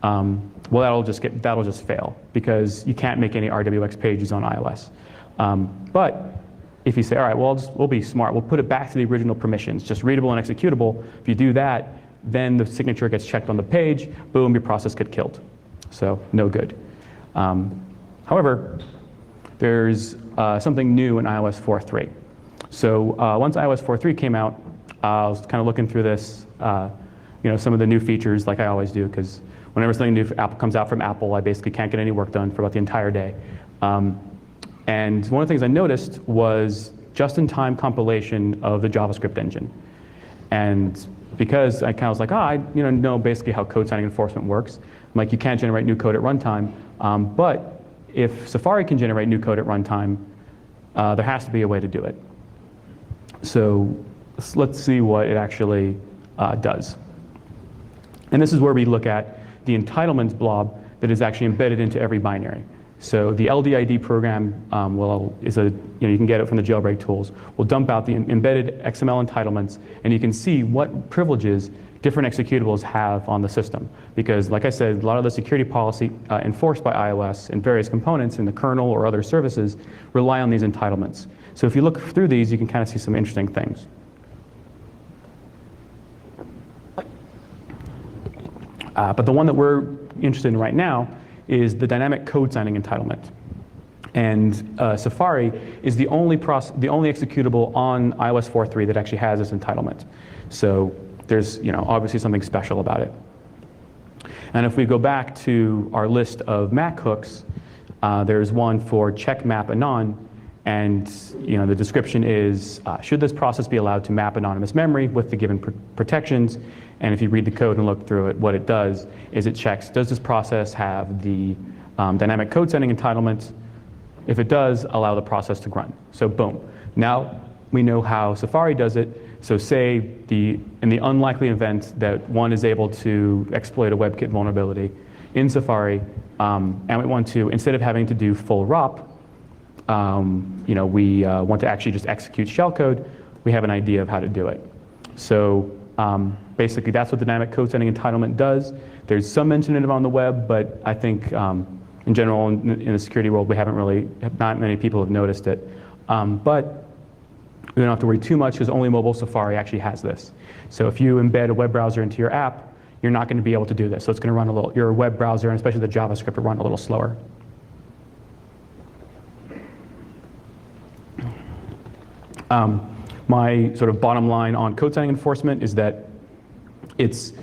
Well, that'll just fail because you can't make any RWX pages on iOS. But if you say, all right, well, we'll be smart. We'll put it back to the original permissions, just readable and executable. If you do that, then the signature gets checked on the page. Boom, your process gets killed. So no good. However, there's something new in iOS 4.3. So once iOS 4.3 came out, I was kind of looking through this, some of the new features like I always do, because whenever something new comes out from Apple, I basically can't get any work done for about the entire day. And one of the things I noticed was just-in-time compilation of the JavaScript engine. And because I kind of was like, I know basically how code signing enforcement works. I'm like, you can't generate new code at runtime. But if Safari can generate new code at runtime, there has to be a way to do it. So let's see what it actually does. And this is where we look at the entitlements blob that is actually embedded into every binary. So the LDID program you can get it from the jailbreak tools. Will dump out the embedded XML entitlements, and you can see what privileges different executables have on the system. Because, like I said, a lot of the security policy enforced by iOS and various components in the kernel or other services rely on these entitlements. So if you look through these, you can kind of see some interesting things. But the one that we're interested in right now is the dynamic code signing entitlement. And Safari is the only executable on iOS 4.3 that actually has this entitlement. So there's obviously something special about it. And if we go back to our list of Mac hooks, there's one for check map anon, and the description is, should this process be allowed to map anonymous memory with the given protections? And if you read the code and look through it, what it does is it checks, does this process have the dynamic code sending entitlement? If it does, allow the process to run. So boom. Now we know how Safari does it. So say in the unlikely event that one is able to exploit a WebKit vulnerability in Safari, and we want to, instead of having to do full ROP, we want to actually just execute shellcode, we have an idea of how to do it. So basically, that's what dynamic code sending entitlement does. There's some mention of it on the web, but I think in general, in the security world, not many people have noticed it. But we don't have to worry too much because only mobile Safari actually has this. So if you embed a web browser into your app, you're not going to be able to do this. So it's going to run your web browser, and especially the JavaScript, will run a little slower. My sort of bottom line on code signing enforcement is that it's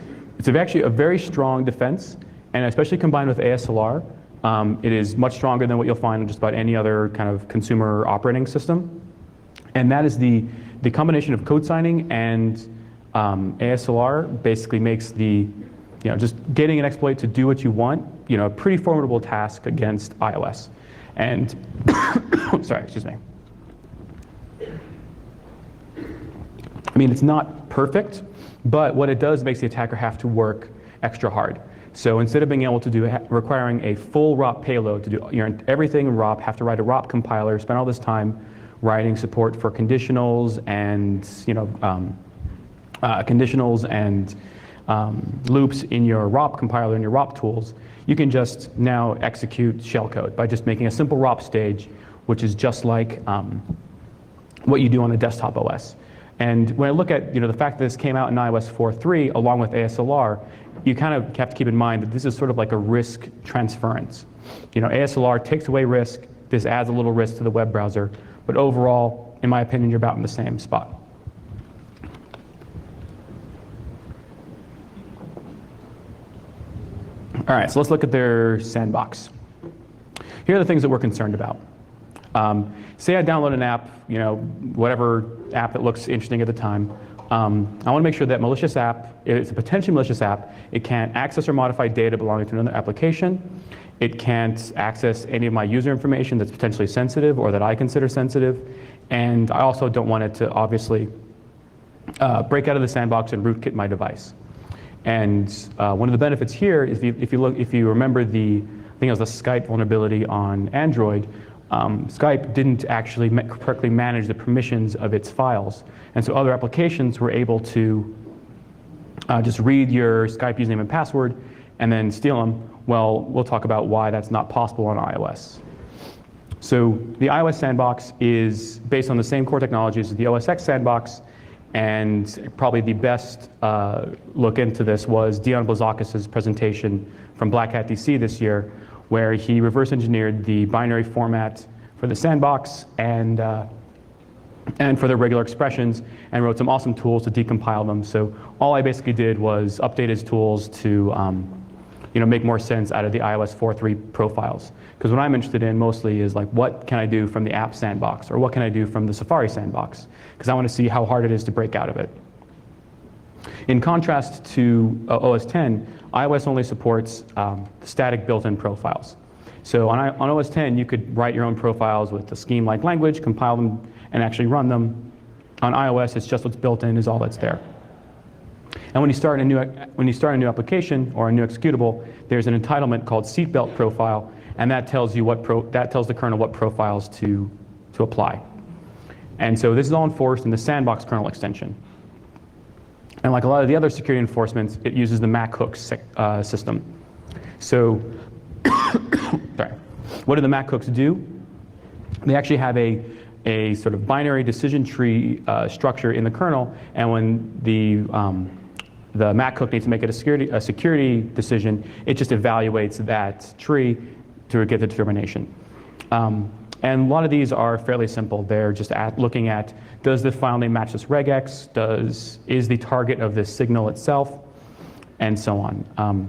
actually a very strong defense, and especially combined with ASLR, it is much stronger than what you'll find in just about any other kind of consumer operating system. And that is the combination of code signing and ASLR basically makes just getting an exploit to do what you want, a pretty formidable task against iOS. And sorry, excuse me. I mean, it's not perfect, but what it does makes the attacker have to work extra hard. So instead of being able to requiring a full ROP payload to do everything in ROP, have to write a ROP compiler, spend all this time writing support for conditionals and loops in your ROP compiler and your ROP tools, you can just now execute shellcode by just making a simple ROP stage, which is just like what you do on a desktop OS. And when I look at the fact that this came out in iOS 4.3 along with ASLR, you kind of have to keep in mind that this is sort of like a risk transference. ASLR takes away risk, this adds a little risk to the web browser, but overall, in my opinion, you're about in the same spot. All right, so let's look at their sandbox. Here are the things that we're concerned about. Say I download an app, whatever app that looks interesting at the time. I want to make sure that malicious app, it's a potentially malicious app, it can't access or modify data belonging to another application. It can't access any of my user information that's potentially sensitive or that I consider sensitive. And I also don't want it to obviously break out of the sandbox and rootkit my device. And one of the benefits here is if you remember I think it was the Skype vulnerability on Android, Skype didn't actually correctly manage the permissions of its files. And so other applications were able to just read your Skype username and password and then steal them. Well, we'll talk about why that's not possible on iOS. So the iOS sandbox is based on the same core technologies as the OS X sandbox, and probably the best look into this was Dion Blazakis' presentation from Black Hat DC this year, where he reverse engineered the binary format for the sandbox and for the regular expressions, and wrote some awesome tools to decompile them. So all I basically did was update his tools to make more sense out of the iOS 4.3 profiles. Because what I'm interested in mostly is like, what can I do from the app sandbox, or what can I do from the Safari sandbox? Because I want to see how hard it is to break out of it. In contrast to OS X, iOS only supports static built-in profiles. So on OS X, you could write your own profiles with a scheme-like language, compile them, and actually run them. On iOS, it's just what's built in is all that's there. And when you start a new application or a new executable, there's an entitlement called seatbelt profile, and that tells you that tells the kernel what profiles to apply. And so this is all enforced in the sandbox kernel extension. And like a lot of the other security enforcements, it uses the MAC hooks system. So, sorry, what do the MAC hooks do? They actually have a sort of binary decision tree structure in the kernel, and when the MAC hook needs to make it a security decision, it just evaluates that tree to get the determination. And a lot of these are fairly simple. They're just looking at, does the file name match this regex? Is the target of this signal itself? And so on.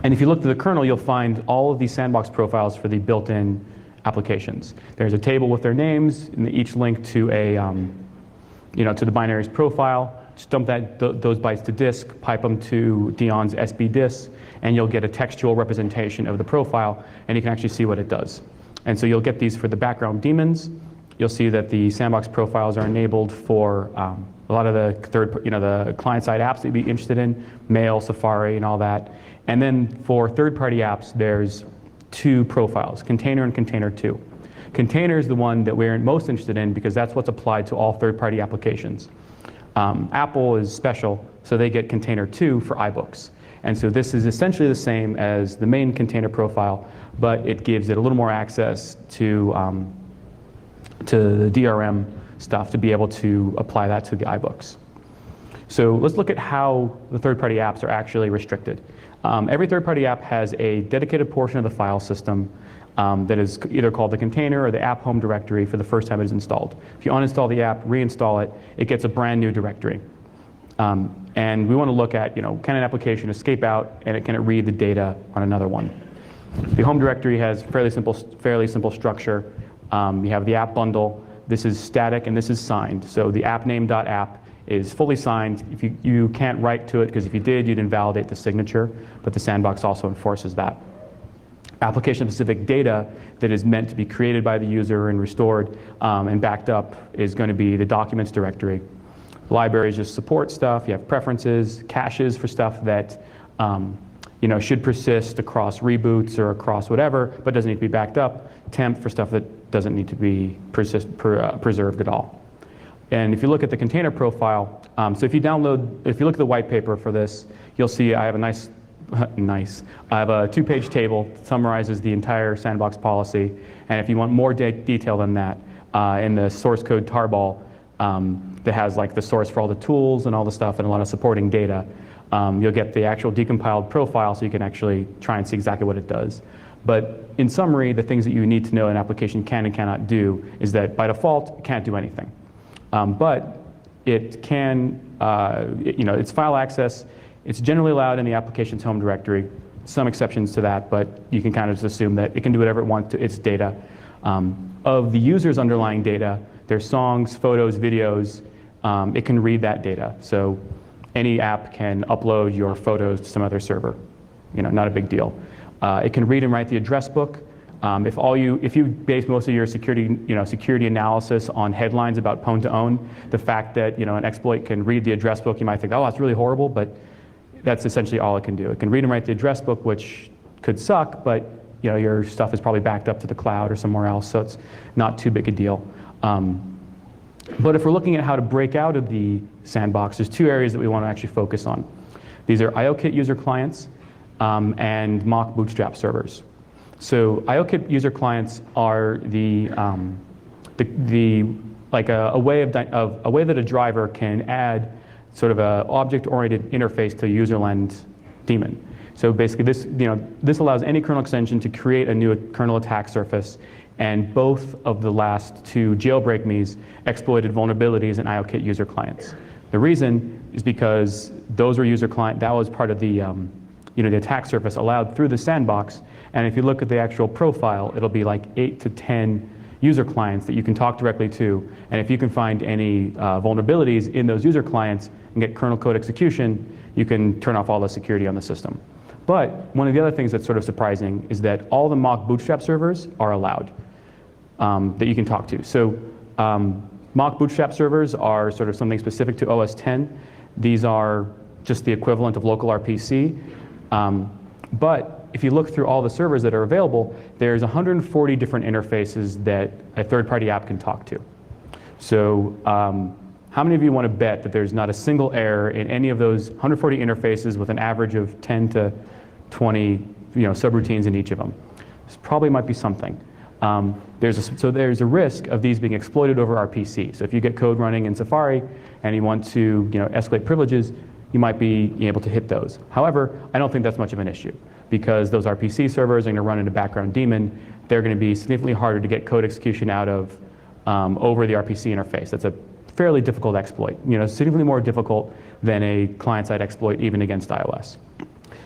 And if you look to the kernel, you'll find all of these sandbox profiles for the built-in applications. There's a table with their names, and they each link to to the binaries profile. Just dump those bytes to disk, pipe them to Dion's SB disk, and you'll get a textual representation of the profile, and you can actually see what it does. And so you'll get these for the background daemons. You'll see that the sandbox profiles are enabled for a lot of the the client-side apps that you'd be interested in, Mail, Safari, and all that. And then for third-party apps, there's two profiles, Container and Container 2. Container is the one that we're most interested in because that's what's applied to all third-party applications. Apple is special, so they get Container 2 for iBooks. And so this is essentially the same as the main container profile, but it gives it a little more access to the DRM stuff to be able to apply that to the iBooks. So let's look at how the third-party apps are actually restricted. Every third-party app has a dedicated portion of the file system that is either called the container or the app home directory for the first time it is installed. If you uninstall the app, reinstall it, it gets a brand new directory. And we want to look at, can an application escape out and can it read the data on another one? The home directory has fairly simple structure. You have the app bundle. This is static and this is signed. So the app name.app is fully signed. If you can't write to it, because if you did, you'd invalidate the signature, but the sandbox also enforces that. Application-specific data that is meant to be created by the user and restored and backed up is going to be the documents directory. Libraries just support stuff. You have preferences, caches for stuff that should persist across reboots or across whatever, but doesn't need to be backed up. Temp for stuff that doesn't need to be preserved at all. And if you look at the container profile, so if you look at the white paper for this, you'll see I have a I have a 2-page table that summarizes the entire sandbox policy. And if you want more detail than that, in the source code tarball that has like the source for all the tools and all the stuff and a lot of supporting data, you'll get the actual decompiled profile so you can actually try and see exactly what it does. But in summary, the things that you need to know an application can and cannot do is that by default, it can't do anything. But it can, it's file access. It's generally allowed in the application's home directory. Some exceptions to that, but you can kind of just assume that it can do whatever it wants to its data. Of the user's underlying data, their songs, photos, videos, it can read that data. So any app can upload your photos to some other server. Not a big deal. It can read and write the address book. If you base most of your security analysis on headlines about pwn to own, the fact that an exploit can read the address book, you might think, oh, that's really horrible, but that's essentially all it can do. It can read and write the address book, which could suck, but your stuff is probably backed up to the cloud or somewhere else, so it's not too big a deal. But if we're looking at how to break out of the sandbox, there's two areas that we want to actually focus on. These are IOKit user clients and mock bootstrap servers. So IOKit user clients are like a way that a driver can add sort of a object-oriented interface to a userland daemon. So basically, this allows any kernel extension to create a new kernel attack surface, and both of the last two jailbreak me's exploited vulnerabilities in IOKit user clients. The reason is because those were user client. That was part of the the attack surface allowed through the sandbox. And if you look at the actual profile, it'll be like 8 to 10 user clients that you can talk directly to. And if you can find any vulnerabilities in those user clients and get kernel code execution, you can turn off all the security on the system. But one of the other things that's sort of surprising is that all the mock bootstrap servers are allowed that you can talk to. So mock bootstrap servers are sort of something specific to OS 10. These are just the equivalent of local RPC. But if you look through all the servers that are available, there's 140 different interfaces that a third-party app can talk to. So how many of you want to bet that there's not a single error in any of those 140 interfaces with an average of 10 to 20 subroutines in each of them? This probably might be something. There's a risk of these being exploited over RPC. So if you get code running in Safari and you want to escalate privileges, you might be able to hit those. However, I don't think that's much of an issue because those RPC servers are going to run in a background daemon. They're going to be significantly harder to get code execution out of over the RPC interface. That's a fairly difficult exploit, significantly more difficult than a client-side exploit even against iOS.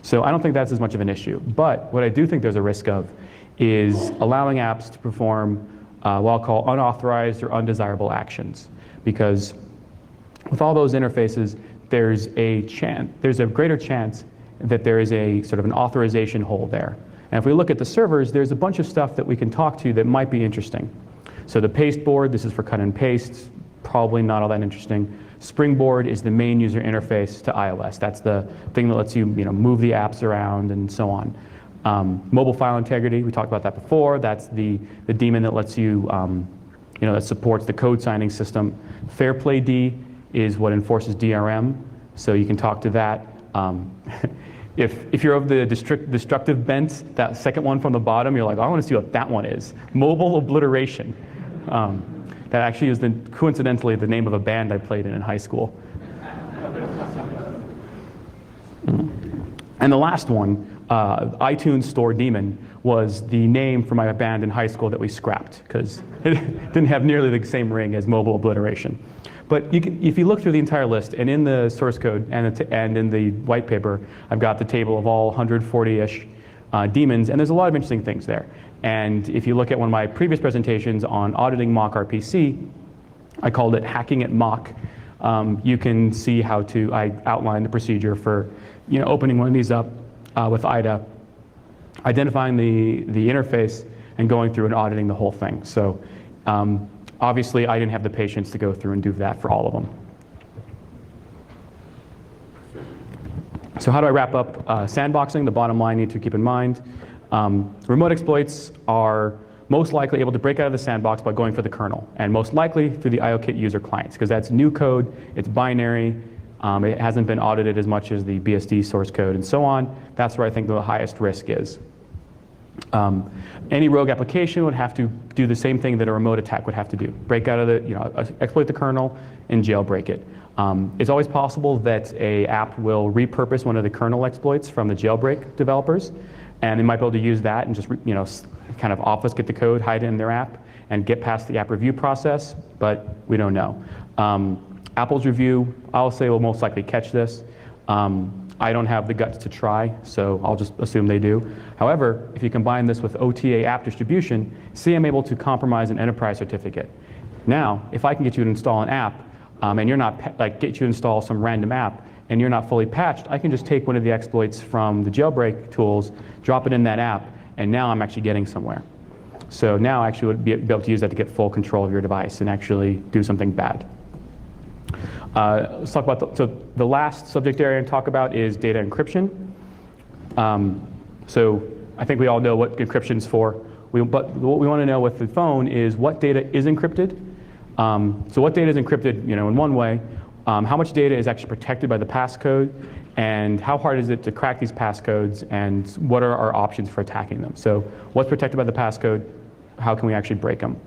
So I don't think that's as much of an issue. But what I do think there's a risk of is allowing apps to perform what I'll call unauthorized or undesirable actions. Because with all those interfaces, there's a greater chance that there is a sort of an authorization hole there. And if we look at the servers, there's a bunch of stuff that we can talk to that might be interesting. So the pasteboard, this is for cut and paste, probably not all that interesting. Springboard is the main user interface to iOS. That's the thing that lets you move the apps around and so on. Mobile file integrity, we talked about that before. That's the daemon that lets you, that supports the code signing system. FairPlayD is what enforces DRM, so you can talk to that. If you're of the destructive bent, that second one from the bottom, you're like, I want to see what that one is. Mobile obliteration. That actually is coincidentally the name of a band I played in high school. And the last one, iTunes Store Daemon, was the name for my band in high school that we scrapped because it didn't have nearly the same ring as mobile obliteration. But if you look through the entire list, and in the source code and in the white paper, I've got the table of all 140-ish daemons, and there's a lot of interesting things there. And if you look at one of my previous presentations on auditing mock RPC, I called it hacking at mock. You can see how I outline the procedure for opening one of these up with IDA, identifying the interface, and going through and auditing the whole thing. So obviously, I didn't have the patience to go through and do that for all of them. So how do I wrap up sandboxing? The bottom line you need to keep in mind. Remote exploits are most likely able to break out of the sandbox by going for the kernel, and most likely through the IOKit user clients, because that's new code, it's binary, it hasn't been audited as much as the BSD source code and so on. That's where I think the highest risk is. Any rogue application would have to do the same thing that a remote attack would have to do. Break out of exploit the kernel and jailbreak it. It's always possible that a app will repurpose one of the kernel exploits from the jailbreak developers, and they might be able to use that and just kind of obfuscate the code, hide it in their app, and get past the app review process, but we don't know. Apple's review, I'll say, will most likely catch this. I don't have the guts to try, so I'll just assume they do. However, if you combine this with OTA app distribution, say I'm able to compromise an enterprise certificate. Now, if I can get you to install an app, and you're not, get you to install some random app, and you're not fully patched, I can just take one of the exploits from the jailbreak tools, drop it in that app, and now I'm actually getting somewhere. So now I actually would be able to use that to get full control of your device and actually do something bad. Let's talk about the last subject area to talk about is data encryption. So I think we all know what encryption's for. But what we want to know with the phone is what data is encrypted, So what data is encrypted, in one way? How much data is actually protected by the passcode, and how hard is it to crack these passcodes, and what are our options for attacking them? So what's protected by the passcode? How can we actually break them?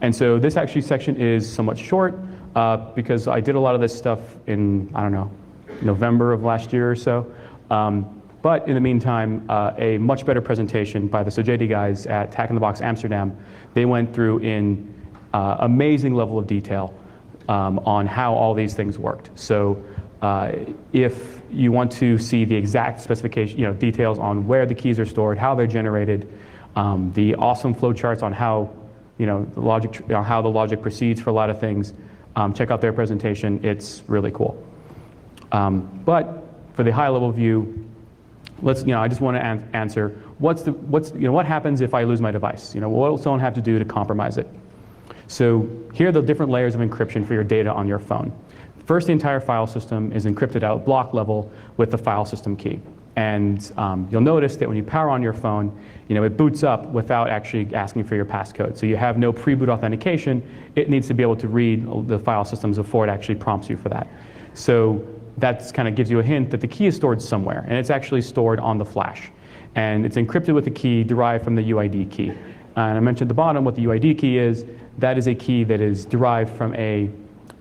And so this actually section is somewhat short because I did a lot of this stuff in, I don't know, November of last year or so. But in the meantime, a much better presentation by the Sojeti guys at Hack in the Box Amsterdam. They went through in amazing level of detail on how all these things worked. So if you want to see the exact specification, details on where the keys are stored, how they're generated, the awesome flowcharts on how how the logic proceeds for a lot of things, check out their presentation. It's really cool. But for the high level view, I just want to answer what happens if I lose my device? What will someone have to do to compromise it? So here are the different layers of encryption for your data on your phone. First, the entire file system is encrypted at block level with the file system key. And you'll notice that when you power on your phone, it boots up without actually asking for your passcode. So you have no pre-boot authentication. It needs to be able to read the file systems before it actually prompts you for that. So that kind of gives you a hint that the key is stored somewhere, and it's actually stored on the flash. And it's encrypted with a key derived from the UID key. And I mentioned at the bottom what the UID key is. That is a key that is derived from a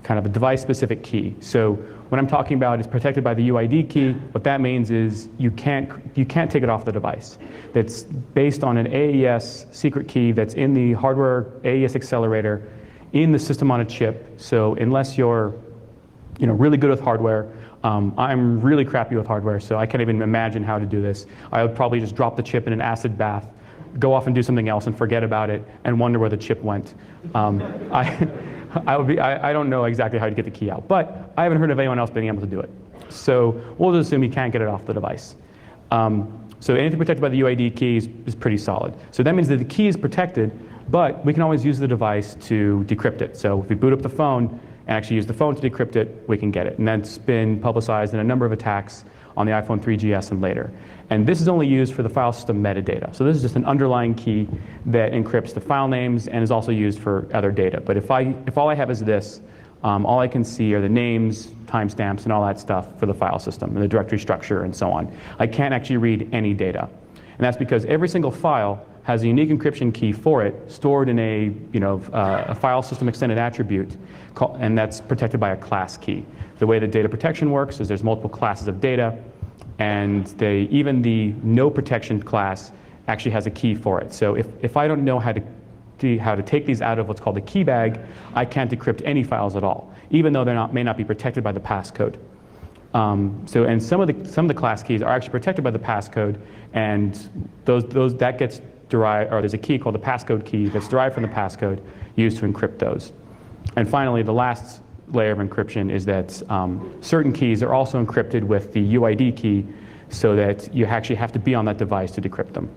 kind of a device-specific key. So when I'm talking about it's protected by the UID key, what that means is you can't take it off the device. That's based on an AES secret key that's in the hardware AES accelerator in the system on a chip. So unless you're really good with hardware, I'm really crappy with hardware, so I can't even imagine how to do this. I would probably just drop the chip in an acid bath, go off and do something else and forget about it and wonder where the chip went. I don't know exactly how to get the key out, but I haven't heard of anyone else being able to do it. So we'll just assume you can't get it off the device. So anything protected by the UID key is pretty solid. So that means that the key is protected, but we can always use the device to decrypt it. So if we boot up the phone and actually use the phone to decrypt it, we can get it. And that's been publicized in a number of attacks on the iPhone 3GS and later. And this is only used for the file system metadata. So this is just an underlying key that encrypts the file names and is also used for other data. But if all I have is this, all I can see are the names, timestamps, and all that stuff for the file system and the directory structure and so on. I can't actually read any data. And that's because every single file has a unique encryption key for it stored in a file system extended attribute, and that's protected by a class key. The way that data protection works is there's multiple classes of data, and even the no protection class actually has a key for it. So if I don't know how to take these out of what's called a key bag, I can't decrypt any files at all, even though they may not be protected by the passcode. And some of the class keys are actually protected by the passcode, and that gets derived, or there's a key called the passcode key that's derived from the passcode used to encrypt those. And finally, the last layer of encryption is that certain keys are also encrypted with the UID key so that you actually have to be on that device to decrypt them.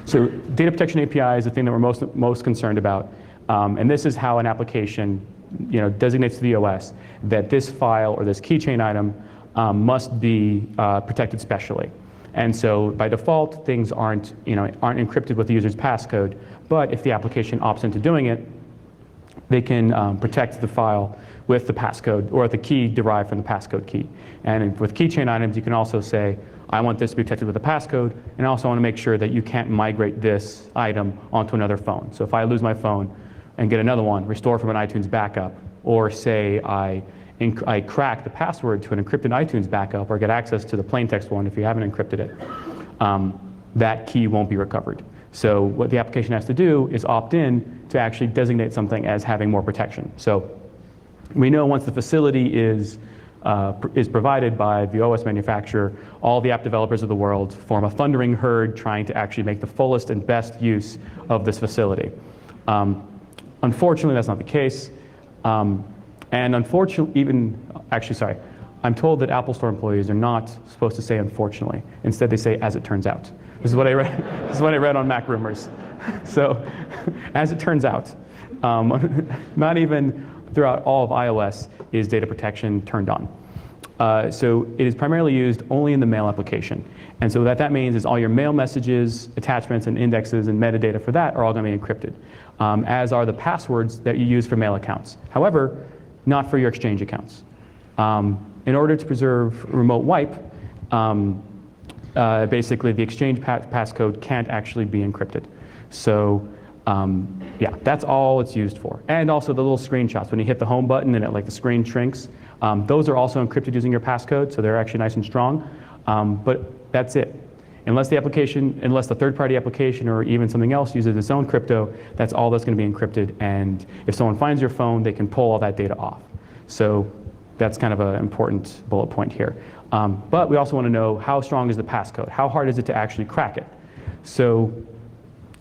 So data protection API is the thing that we're most concerned about. And this is how an application designates to the OS that this file or this keychain item must be protected specially. And so by default, things aren't encrypted with the user's passcode. But if the application opts into doing it, they can protect the file with the passcode or the key derived from the passcode key. And with keychain items, you can also say, I want this to be protected with a passcode, and I also want to make sure that you can't migrate this item onto another phone. So if I lose my phone and get another one, restore from an iTunes backup, or say I crack the password to an encrypted iTunes backup or get access to the plain text one if you haven't encrypted it, that key won't be recovered. So what the application has to do is opt in to actually designate something as having more protection. So we know once the facility is provided by the OS manufacturer, all the app developers of the world form a thundering herd trying to actually make the fullest and best use of this facility. Unfortunately, that's not the case. And unfortunately, I'm told that Apple Store employees are not supposed to say unfortunately. Instead, they say as it turns out. This is what I read. This is what I read on Mac Rumors. So, as it turns out, not even throughout all of iOS is data protection turned on. So it is primarily used only in the mail application. And so what that means is all your mail messages, attachments, and indexes and metadata for that are all going to be encrypted, as are the passwords that you use for mail accounts. However, not for your Exchange accounts. In order to preserve remote wipe, basically the Exchange passcode can't actually be encrypted. So yeah, that's all it's used for. And also the little screenshots, when you hit the home button and the screen shrinks, those are also encrypted using your passcode, so they're actually nice and strong. But that's it. Unless the third-party application or even something else uses its own crypto, that's all that's going to be encrypted. And if someone finds your phone, they can pull all that data off. So that's kind of an important bullet point here. But we also want to know, how strong is the passcode? How hard is it to actually crack it? So,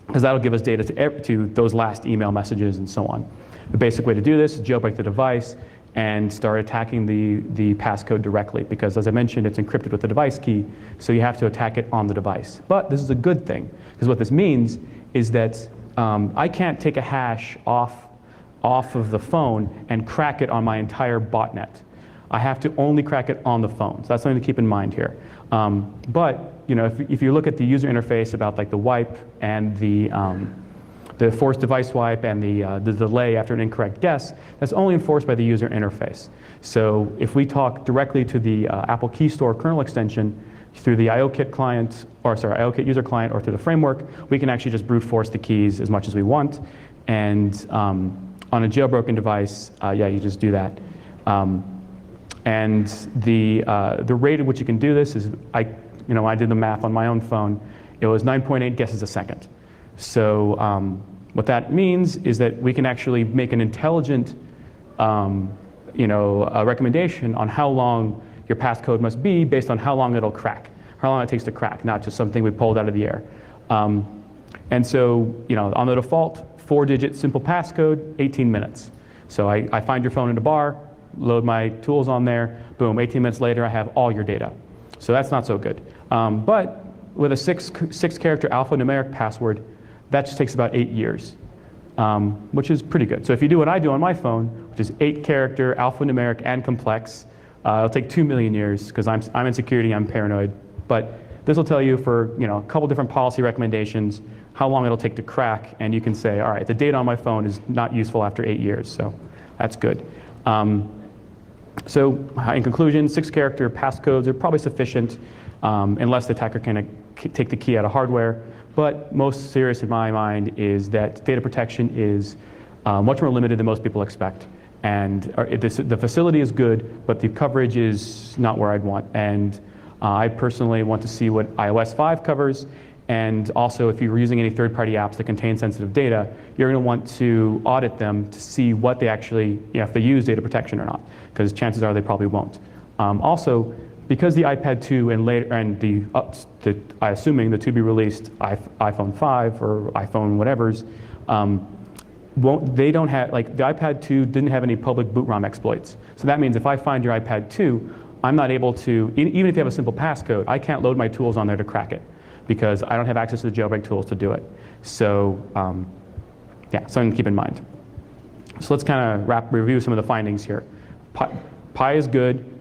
because that'll give us data to those last email messages and so on. The basic way to do this is jailbreak the device and start attacking the passcode directly, because as I mentioned, it's encrypted with the device key, so you have to attack it on the device. But this is a good thing, because what this means is that I can't take a hash off of the phone and crack it on my entire botnet. I have to only crack it on the phone. So that's something to keep in mind here. But if you look at the user interface about the wipe and the forced device wipe and the delay after an incorrect guess, that's only enforced by the user interface. So if we talk directly to the Apple Key Store kernel extension through the IOKit client, IOKit user client, or through the framework, we can actually just brute force the keys as much as we want. And on a jailbroken device, yeah, you just do that. And the rate at which you can do this is, I did the math on my own phone. It was 9.8 guesses a second. So what that means is that we can actually make an intelligent, recommendation on how long your passcode must be based on how long it'll crack, how long it takes to crack, not just something we pulled out of the air. And so, on the default 4-digit simple passcode, 18 minutes. So I find your phone in a bar, load my tools on there, boom, 18 minutes later I have all your data. So that's not so good. But with a six-character alphanumeric password, that just takes about 8 years, which is pretty good. So if you do what I do on my phone, which is 8-character alphanumeric and complex, it'll take 2 million years, because I'm in security, I'm paranoid. But this will tell you for a couple different policy recommendations how long it'll take to crack, and you can say, all right, the data on my phone is not useful after 8 years, so that's good. So in conclusion, 6-character passcodes are probably sufficient unless the attacker can take the key out of hardware. But most serious in my mind is that data protection is much more limited than most people expect. And the facility is good, but the coverage is not where I'd want. And I personally want to see what iOS 5 covers. And also, if you're using any third-party apps that contain sensitive data, you're going to want to audit them to see what they actually, if they use data protection or not, because chances are they probably won't. Also, because the iPad 2 and later, and assuming the to-be-released iPhone 5 or iPhone whatever's, they don't have, the iPad 2 didn't have any public boot ROM exploits. So that means if I find your iPad 2, I'm not able to, even if you have a simple passcode, I can't load my tools on there to crack it, because I don't have access to the jailbreak tools to do it. So yeah, something to keep in mind. So let's kind of review some of the findings here. Pi is good.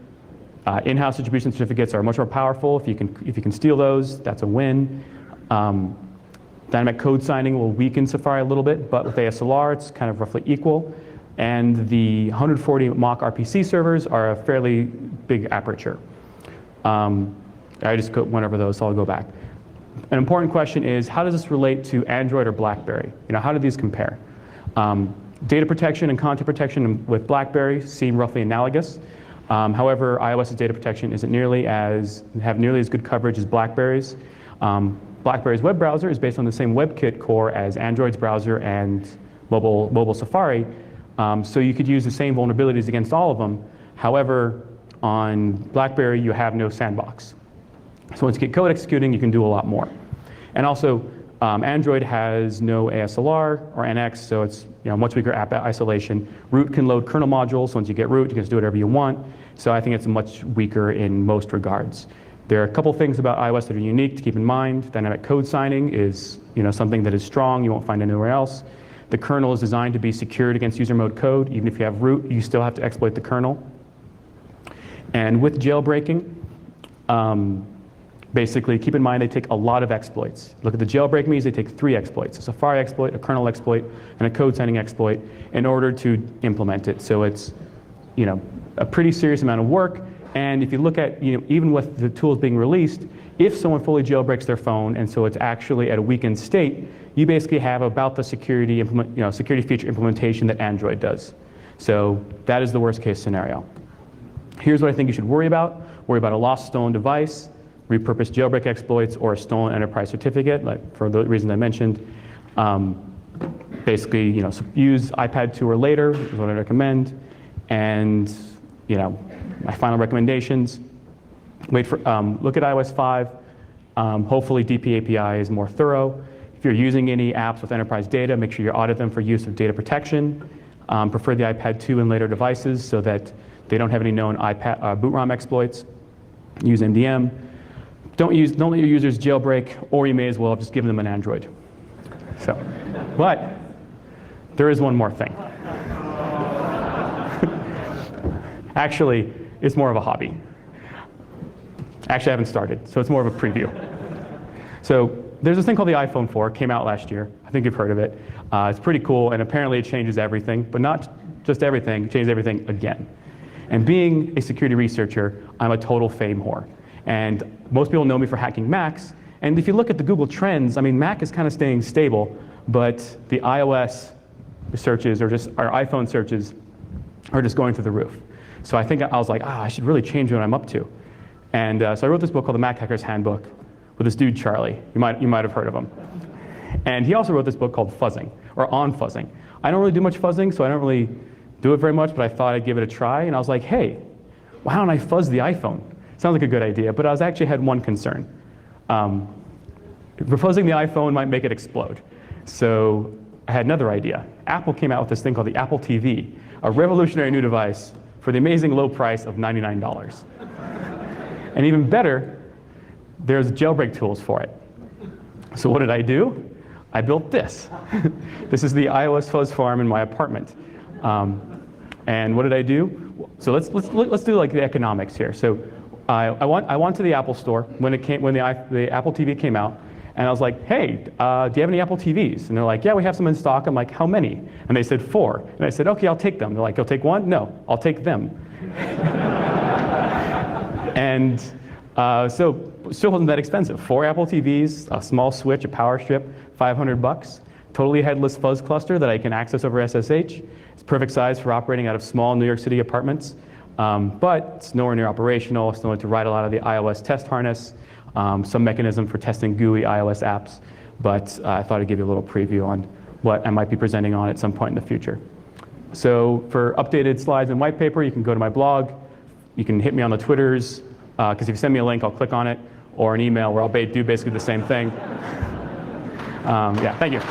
In-house distribution certificates are much more powerful. If you can steal those, that's a win. Dynamic code signing will weaken Safari a little bit, but with ASLR, it's kind of roughly equal. And the 140 mock RPC servers are a fairly big aperture. I just went over those, so I'll go back. An important question is, how does this relate to Android or BlackBerry? How do these compare? Data protection and content protection with BlackBerry seem roughly analogous. However, iOS's data protection isn't nearly as good coverage as BlackBerry's. BlackBerry's web browser is based on the same WebKit core as Android's browser and mobile Safari, so you could use the same vulnerabilities against all of them. However, on BlackBerry, you have no sandbox. So once you get code executing, you can do a lot more. And also, Android has no ASLR or NX, so it's much weaker app isolation. Root can load kernel modules. So once you get root, you can just do whatever you want. So I think it's much weaker in most regards. There are a couple things about iOS that are unique to keep in mind. Dynamic code signing is something that is strong. You won't find anywhere else. The kernel is designed to be secured against user mode code. Even if you have root, you still have to exploit the kernel. And with jailbreaking, basically, keep in mind they take a lot of exploits. Look at the jailbreak means they take 3 exploits: a Safari exploit, a kernel exploit, and a code sending exploit in order to implement it. So it's, a pretty serious amount of work. And if you look at, even with the tools being released, if someone fully jailbreaks their phone and so it's actually at a weakened state, you basically have about the security feature implementation that Android does. So that is the worst case scenario. Here's what I think you should worry about. Worry about a lost, stolen device, repurposed jailbreak exploits, or a stolen enterprise certificate, like for the reasons I mentioned. Basically, use iPad 2 or later is what I recommend. And, my final recommendations: look at iOS 5. Hopefully, DP API is more thorough. If you're using any apps with enterprise data, make sure you audit them for use of data protection. Prefer the iPad 2 and later devices so that they don't have any known boot ROM exploits. Use MDM. Don't let your users jailbreak, or you may as well just give them an Android. But there is one more thing. Actually, it's more of a hobby. Actually, I haven't started, so it's more of a preview. So there's this thing called the iPhone 4, came out last year. I think you've heard of it. It's pretty cool, and apparently it changes everything, but not just everything, it changes everything again. And being a security researcher, I'm a total fame whore. And most people know me for hacking Macs. And if you look at the Google Trends, Mac is kind of staying stable, but the iOS searches or iPhone searches are just going through the roof. So I think I was like, I should really change what I'm up to. And so I wrote this book called The Mac Hacker's Handbook with this dude, Charlie. You might have heard of him. And he also wrote this book called Fuzzing, or On Fuzzing. I don't really do much fuzzing, so I don't really do it very much, but I thought I'd give it a try. And I was like, hey, why don't I fuzz the iPhone? Sounds like a good idea, but I actually had one concern. Fuzzing the iPhone might make it explode. So I had another idea. Apple came out with this thing called the Apple TV, a revolutionary new device for the amazing low price of $99. And even better, there's jailbreak tools for it. So what did I do? I built this. This is the iOS fuzz farm in my apartment. And what did I do? So let's do like the economics here. So I went to the Apple store when the Apple TV came out, and I was like, hey, do you have any Apple TVs? And they're like, yeah, we have some in stock. I'm like, how many? And they said 4. And I said, okay, I'll take them. They're like, you'll take one? No, I'll take them. And so still wasn't that expensive. 4 Apple TVs, a small switch, a power strip, $500. Totally headless fuzz cluster that I can access over SSH. It's perfect size for operating out of small New York City apartments. But it's nowhere near operational. It's nowhere to write a lot of the iOS test harness, some mechanism for testing GUI iOS apps. But I thought I'd give you a little preview on what I might be presenting on at some point in the future. So for updated slides and white paper, you can go to my blog. You can hit me on the Twitters, because if you send me a link, I'll click on it, or an email where I'll do basically the same thing. Yeah, thank you.